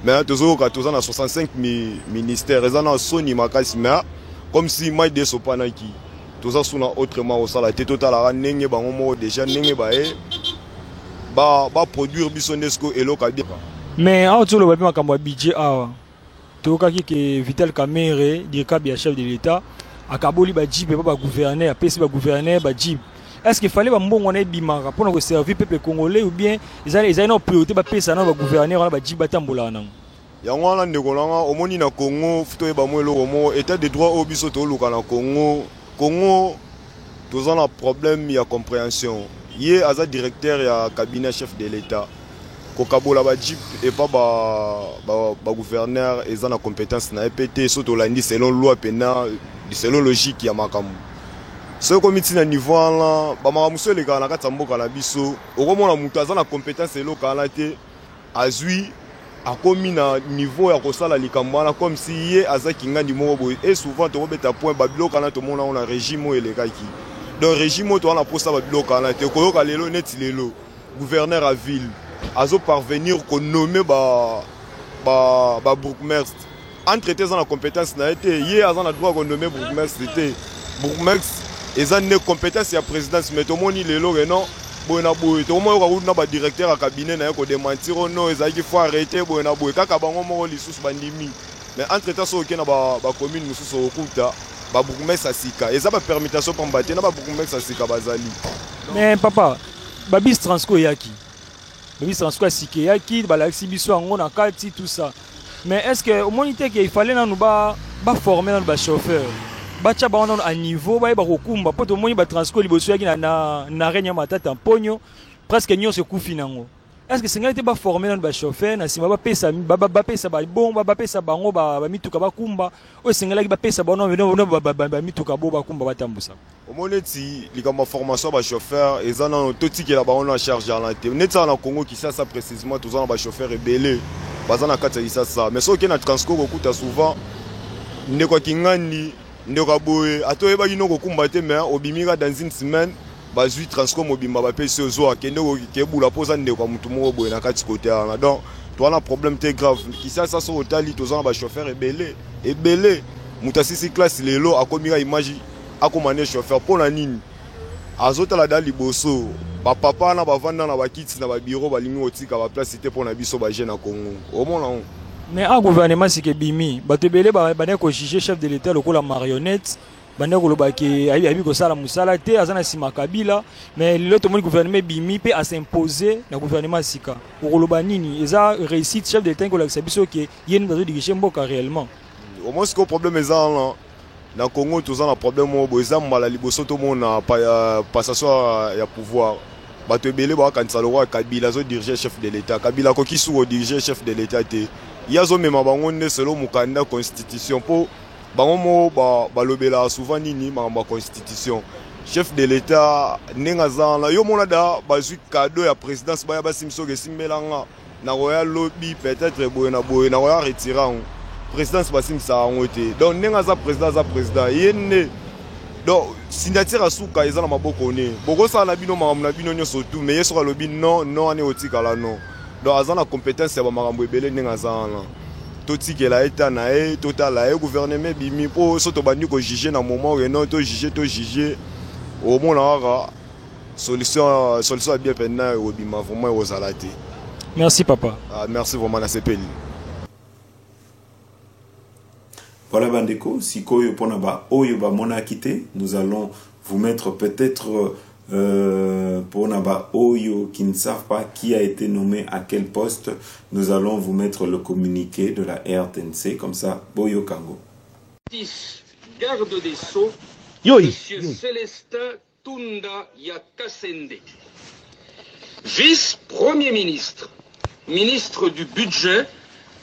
Mais tozo ka toza na 65 ministères eza na soni makasi mais comme si mai de sopanaki. Tout ça sous autrement au salaire total à n'engue bango déjà n'engue ba produire bisonesco et local. Mais à tout le babi makambo budget a to ka ki Vital Kamerhe dirika chef de l'état akaboli ba jib ba gouverneur apesi ba gouverneur ba jib. Est-ce qu'il fallait ba mbongo na bimaka pour na servir peuple congolais ou bien ils ont une priorité ba pesa na ba gouverneur ba jib batambola na yango wana ndeko nanga omoni na Congo futo e ba mo eloko mo état de droit au biso to luka na Congo, tous on a un problème de compréhension. Hier, as directeur et cabinet chef de l'État. Kokabola badjip et pas ba gouverneur et ont compétence na EPT surtout lundi selon loi pénale, selon logique ya makamu. Ce comité na niveau là, ba makamuso le kana katamboka na biso, okomona mutu azana compétence locale te azui a commis na niveau ya kosala likambana comme si yé azaki ngandi moko et souvent to beta point babilo kana to mona on a régime et kaki donc régime to na posa babilo kana te koyoka lelo neti lelo gouverneur à ville azo parvenir ko nommer ba bourgmestre entretien dans la compétence na été yé azana droit ko nommer bourgmestre était bourgmestre ezan ne compétence ya présidence mais to moni lelo non boyena boye to mo ka na ba directeur à cabinet na ko démentir no ezaki faut arrêter boyena boye kaka bango moko lisusu bandimi mais entre temps so na ba commune mususu okuta ba bourgmestre asika eza ba permutation pour mbaté na ba bourgmestre asika bazali. Mais papa babis transco yaki asike yaki ba la biso ngo na kati tout ça mais est-ce que au monité qu'il fallait na nous ba former na ba chauffeur bacha ba on à niveau ba kokumba poto moni ba transco liboso yaki na renya matata ponyo presque nyo se kufi nango. Est-ce que c'est ngati ba former na ba chauffeur na sima ba pesa ba pesa ba bomba ba pesa bango ba mituka ba kumba o singela ki ba pesa ba no ba mituka bo ba kumba ba tambusa o moneti likamba formation ba chauffeur ezana toti ki la ba on en charge à l'anté neta na Congo qui ça précisément tous on ba chauffeur rebelle bazana kata ça mais so ki na transco kokuta souvent ndeko kingani ndeko boye atoyeba kino kokumba te mais obimika dans une semaine bazui transco mobimba ba pesi ozo akende ke bula posa ndeko mutu mo boye na kati côté ana donc toi un problème très grave qui ça so otali tozana ba chauffeur ebele mutasisi classe lelo akomika image akomane chauffeur pona nini azota la dali boso ba papa na ba vanda na ba kits na ba bureau ba lingi otika ba place te pona biso ba jeune na Congo au monde. Mais un gouvernement c'est que bimi batebele ba ko juger chef de l'état lokola marionnette bande ko lobaki abi ko sala musala te azana sima Kabila mais l'autre monde gouvernement bimi peut à s'imposer na gouvernement sika ko loba nini eza réussite chef de l'état ko la biso que yeni bazo diriger mboka réellement au moins ce que problème est là na Congo tous un problème mo eza mala liboso to mona passation ya pouvoir batebele ba kanisa le roi Kabila zo diriger chef de l'état Kabila ko kisu o diriger chef de l'état te yazo mema bango ne selon mukanda constitution po bango mo balobela souvent nini ma constitution chef de l'état nenga zana yo mona da bazui cadeau ya présidence ba ya basimso ke simbelanga na royal lobby peut-être boye na royal retirer présidence basimsa ngote donc nenga za président yene donc signature asuka eza na maboko ne bokosala na bino makambo na bino nyonso tu mais ye soki alobi non ane otikala non donc aza na compétence ya bamakambo ebele ndenge aza wana totikela eta na ye totala ye gouvernement bimi mpo so tobandi kojuge na moment oyo non tojuge omona kaka solution ya bien mpenza obima vraiment ekozala te. Merci papa. Merci vraiment na sepeli. Voilà Bandeko, sikoyo pona ba oyo ba mona quitté, nous allons vous mettre peut-être pona ba oyo qui ne savent pas qui a été nommé à quel poste, nous allons vous mettre le communiqué de la RTNC comme ça Boyo Kango. Garde des Sceaux, Monsieur Célestin Tunda Yakasende. Vice-premier ministre, ministre du budget,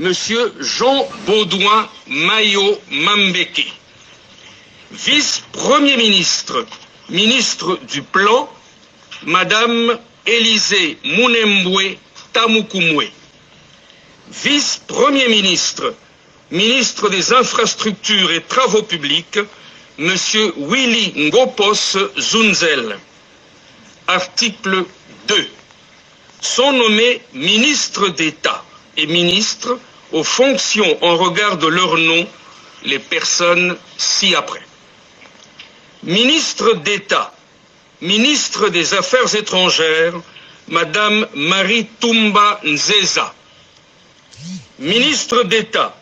Monsieur Jean Baudouin Mayo Mambeke. Vice-premier ministre, ministre du plan, Madame Élisée Mounembwe Tamukumwe. Vice-premier ministre, ministre des infrastructures et travaux publics, Monsieur Willy Ngopos Zunzel. Article 2. Sont nommés ministres d'État et ministres aux fonctions en regard de leur nom les personnes ci-après. Ministre d'État, ministre des Affaires étrangères, Madame Marie Toumba Nzeza. Ministre d'État,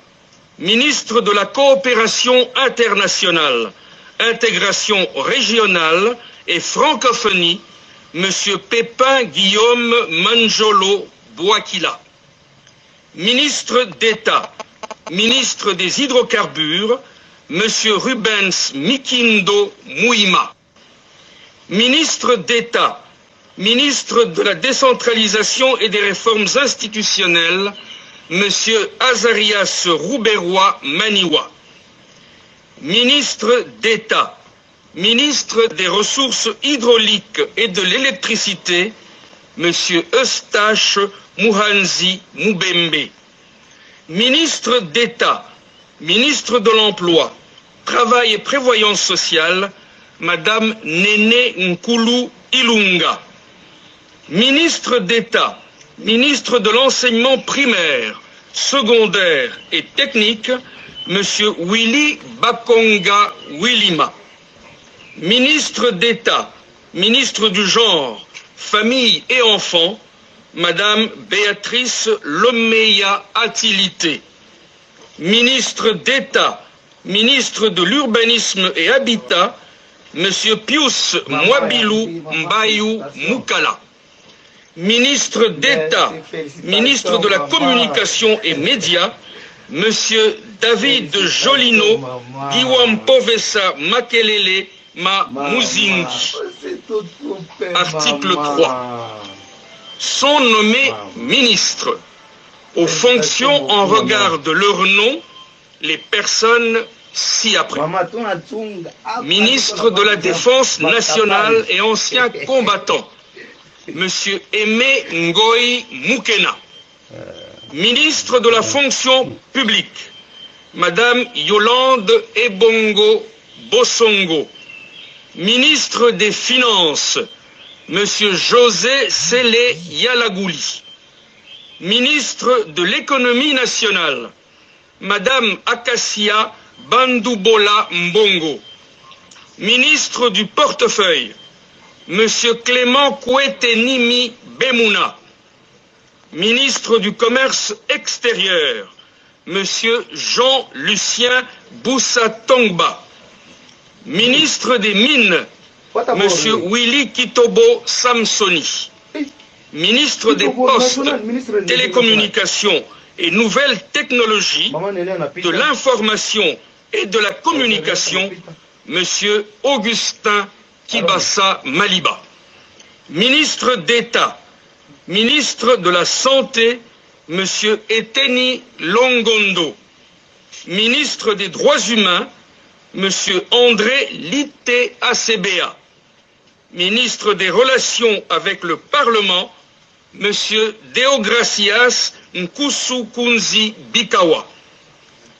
ministre de la Coopération internationale, intégration régionale et francophonie, Monsieur Pépin Guillaume Manjolo Bouakila. Ministre d'État, ministre des hydrocarbures, Monsieur Rubens Mikindo Mouima. Ministre d'État, ministre de la décentralisation et des réformes institutionnelles, Monsieur Azarias Rouberois Maniwa. Ministre d'État, ministre des ressources hydrauliques et de l'électricité, Monsieur Eustache Mouhanzi Moubembe. Ministre d'État, ministre de l'Emploi, Travail et Prévoyance sociale, Madame Néné Nkulu Ilunga. Ministre d'État, ministre de l'Enseignement primaire, secondaire et technique, Monsieur Willy Bakonga Willima. Ministre d'État, ministre du Genre, Famille et Enfants, Madame Béatrice Lomeya Atilité. Ministre d'État, ministre de l'Urbanisme et Habitat, Monsieur Pius Mwabilou Mbayou Moukala. Ministre d'État, ministre de la Communication et Médias, Monsieur David Jolino Giwampovesa Makelele Ma Muzingi. Article 3. Sont nommés ministres aux fonctions en regard de leur nom les personnes ci-après. Ministre de la Défense nationale et ancien combattant, Monsieur Aimé Ngoï Moukena. Ministre de la fonction publique, Madame Yolande Ebongo Bossongo. Ministre des Finances, Monsieur José Sélé Yalagouli. Ministre de l'Économie nationale, Madame Akassia Bandoubola Mbongo. Ministre du Portefeuille, Monsieur Clément Kouetenimi Bemouna. Ministre du Commerce extérieur, Monsieur Jean-Lucien Boussa-Tongba. Ministre des Mines, Monsieur Willy Kitobo Samsoni. Ministre des Postes, Télécommunications et Nouvelles Technologies, de l'Information et de la Communication, Monsieur Augustin Kibassa Maliba. Ministre d'État, ministre de la Santé, Monsieur Eteni Longondo. Ministre des Droits humains, Monsieur André Lité Acebea. Ministre des Relations avec le Parlement, Monsieur Deogracias Nkusu Kunzi Bikawa.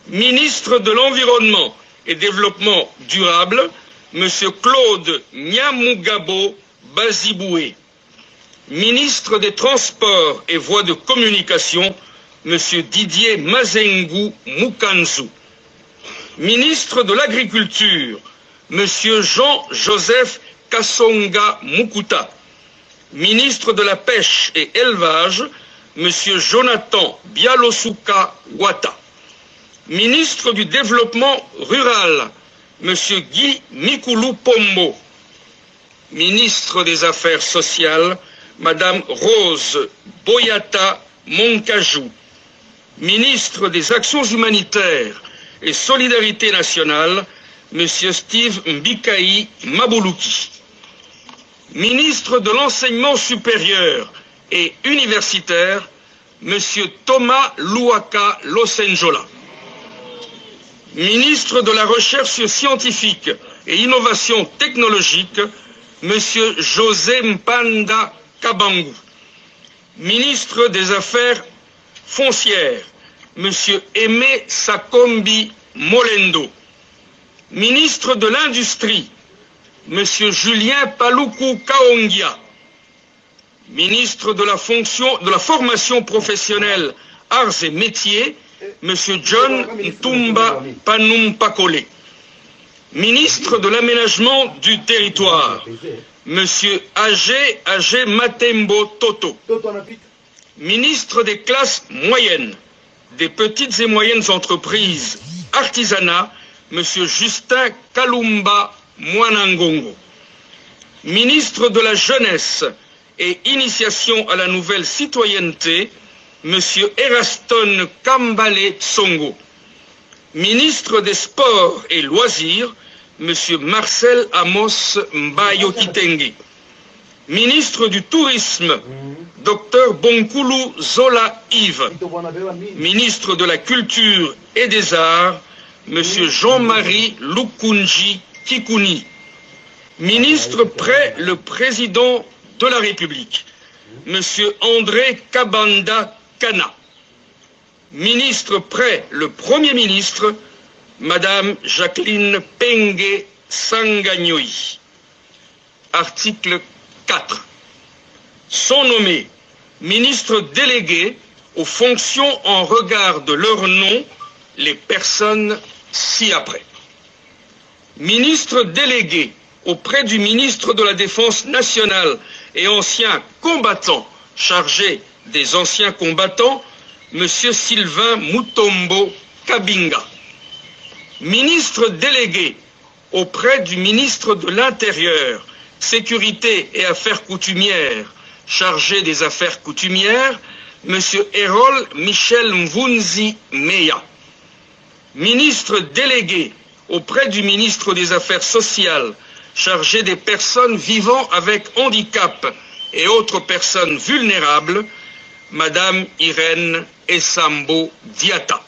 Ministre de l'Environnement et Développement durable, M. Claude Nyamugabo Baziboué. Ministre des Transports et Voies de Communication, M. Didier Mazengu Mukanzu. Ministre de l'Agriculture, M. Jean-Joseph Kassonga Mukuta. Ministre de la Pêche et Élevage, M. Jonathan Bialosuka Wata. Ministre du Développement Rural, M. Guy Mikulu Pombo. Ministre des Affaires sociales, Mme Rose Boyata Monkajou. Ministre des Actions humanitaires et Solidarité nationale, M. Steve Mbikaï Mabuluki. Ministre de l'Enseignement supérieur et universitaire, M. Thomas Luaka Losenjola. Ministre de la Recherche scientifique et Innovation technologique, M. José Mpanda Kabangu. Ministre des Affaires foncières, M. Aimé Sakombi Molendo. Ministre de l'Industrie, M. Julien Paluku Kaongia. Ministre de la Formation professionnelle, Arts et Métiers, M. John Ntumba Panumpakole. Ministre de l'Aménagement du Territoire, M. Agé Matembo Toto. Ministre des Classes moyennes, des petites et moyennes entreprises, artisanat, M. Justin Kalumba Mwanangongo. Ministre de la Jeunesse et Initiation à la Nouvelle Citoyenneté, M. Eraston Kambale Tsongo. Ministre des Sports et Loisirs, M. Marcel Amos Mbayo Kitenge. Ministre du Tourisme, Dr Bonkulu Zola Yves. Ministre de la Culture et des Arts, M. Jean-Marie Lukunji Kikuni. Ministre près le Président de la République, M. André Kabanda Kana. Ministre près le Premier ministre, Madame Jacqueline Penge Sangagnoi. Article 4. Sont nommés ministres délégués aux fonctions en regard de leur nom les personnes ci-après. Ministre délégué auprès du ministre de la Défense nationale et ancien combattant chargé des anciens combattants, M. Sylvain Mutombo Kabinga. Ministre délégué auprès du ministre de l'Intérieur, Sécurité et Affaires coutumières, chargé des affaires coutumières, M. Erol Michel Mvunzi Meya. Ministre délégué auprès du ministre des Affaires sociales, chargé des personnes vivant avec handicap et autres personnes vulnérables, Madame Irène Essambo Diata.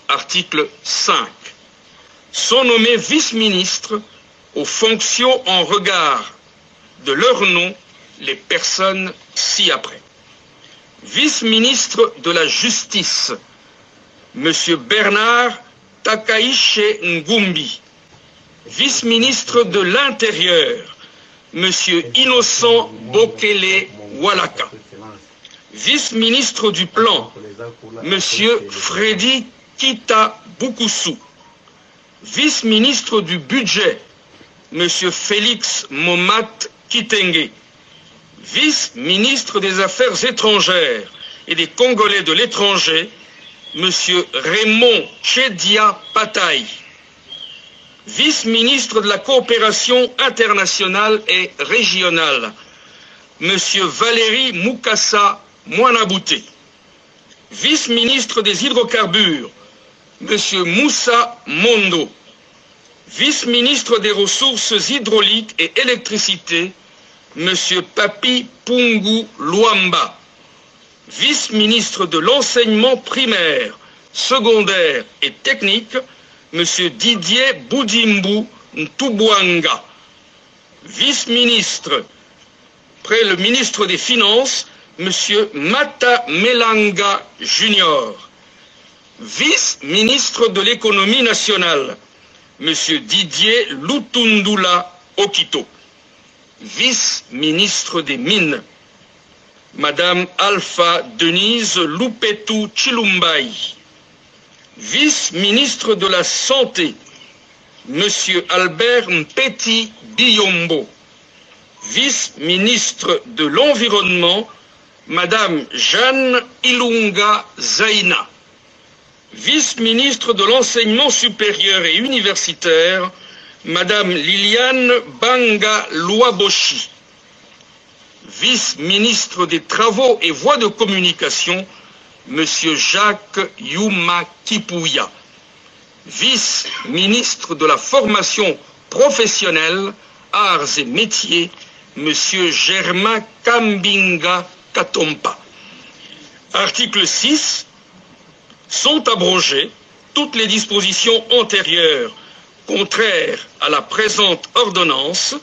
Article 5. Sont nommés vice-ministres aux fonctions en regard de leur nom les personnes ci-après. Vice-ministre de la Justice, M. Bernard Takaïche Ngumbi. Vice-ministre de l'Intérieur, M. Innocent Bokele Walaka. Vice-ministre du Plan, M. Freddy Kita Bukusu. Vice-ministre du Budget, M. Félix Momat Kitenge. Vice-ministre des Affaires étrangères et des Congolais de l'étranger, M. Raymond Chedia Pataï. Vice-ministre de la Coopération internationale et régionale, M. Valéry Mukasa Mwanabouté. Vice-ministre des Hydrocarbures, M. Moussa Mondo. Vice-ministre des Ressources hydrauliques et électricité, M. Papi Pungu Luamba. Vice-ministre de l'Enseignement primaire, secondaire et technique, M. Didier Boudimbu Ntubwanga. Vice-ministre près le ministre des Finances, M. Mata Melanga Junior. Vice-ministre de l'économie nationale, M. Didier Lutundula Okito. Vice-ministre des Mines, Madame Alpha Denise Lupetu Chilumbai. Vice-ministre de la Santé, Monsieur Albert Mpeti Biyombo. Vice-ministre de l'Environnement, Madame Jeanne Ilunga Zaina. Vice-ministre de l'Enseignement supérieur et universitaire, Madame Liliane Banga Louaboshi. Vice-ministre des Travaux et Voies de Communication, Monsieur Jacques Yuma Kipouya. Vice-ministre de la Formation professionnelle, Arts et Métiers, Monsieur Germain Kambinga Katompa. Article 6. Sont abrogées toutes les dispositions antérieures contraires à la présente ordonnance.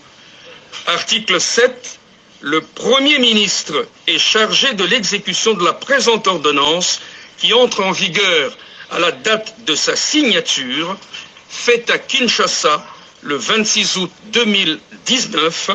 Article 7. Le Premier ministre est chargé de l'exécution de la présente ordonnance qui entre en vigueur à la date de sa signature, faite à Kinshasa le 26 août 2019,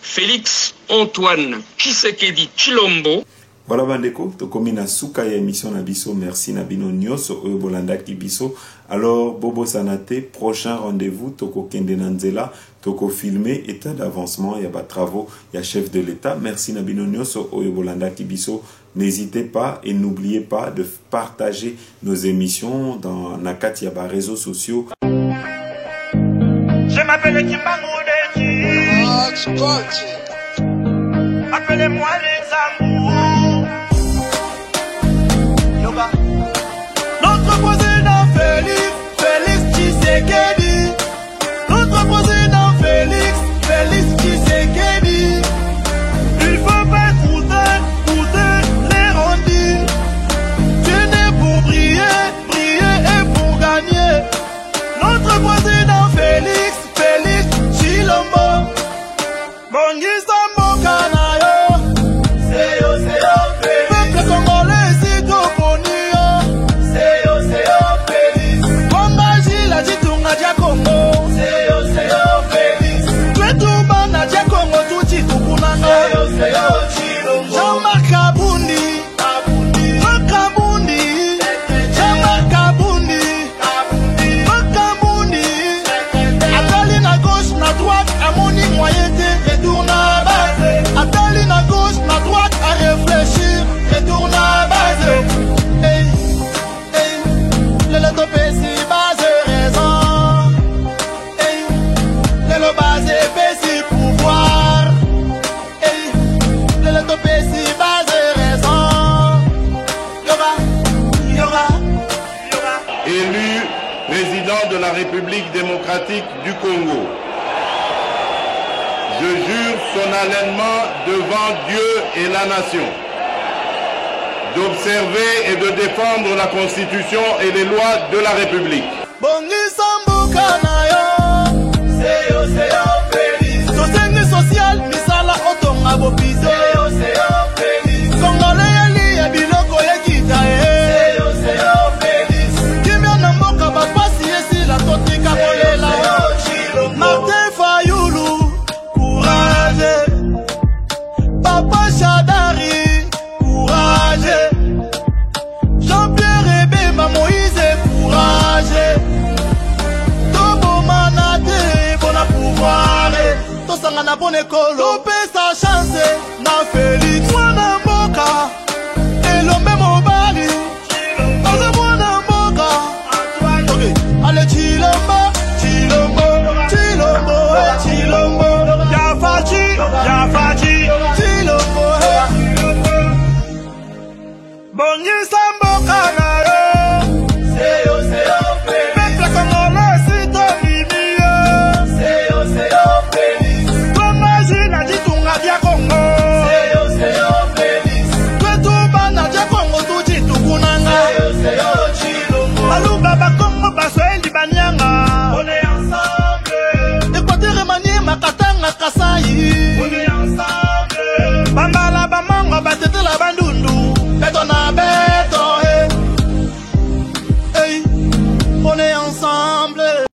Félix Antoine Tshisekedi Tshilombo. Voilà bandeko, tokomi na suka ya émission na biso, merci na bino nyonso oyo bolandaki biso. Alors bobo sanate, prochain rendez-vous toko kende na nzela, toko filmer état d'avancement ya ba travaux ya chef de l'État. Merci na bino nyonso oyo bolandaki biso. N'hésitez pas et n'oubliez pas de partager nos émissions dans nakati ya ba réseaux sociaux. Je m'appelle Kimbango Deji. Appelez-moi les amours. Notre président Félix Tshisekedi. Notre président Félix Tshisekedi. Il faut pas écouter les rondines. Tu n'es pour briller et pour gagner. Notre président Félix Tshilombo. Bongisa Mokanayo. Seyo Félix. Peuple congolais si toponio. Seyo Félix. Kombaji la jitunga dia Congo. Seyo Félix. Twetumba na dia Congo tuti tukunanga. Seyo Tshilombo. Jama Kabundi. Makabundi. Jama Kabundi. Makabundi. Atali na gauche, na droite, à mon moyen de retourner à base. Atali na gauche, na droite, à réfléchir, retourner à base. Hey, le topé si base raison. Hey, le base si pouvoir. Hey, le topé si base raison. Yora. Élu président de la République démocratique du Congo. Je jure solennellement devant Dieu et la nation d'observer et de défendre la Constitution et les lois de la République. Bongisa Mbukanayo. Seyo Félix. Société sociale, misala otonga bopizo. Seyo Félix. Congolais yali ya biloko ya kitae. Seyo Félix. Kimia na mboka bapasi esi la totika kolela. Martin Fayulu, courage. Papa Chadari, courage. Jean-Pierre Ebemba Moïse, courage. Tobo Manate, bon pouvoir. Tosanga na bonne école, topé sa chance. Na Félix, mwana mboka. Elombe mobali. Oze mwana mboka. Okay, allez Tshilombo. Yafachi. Tshilombo. Bongisa Mboka.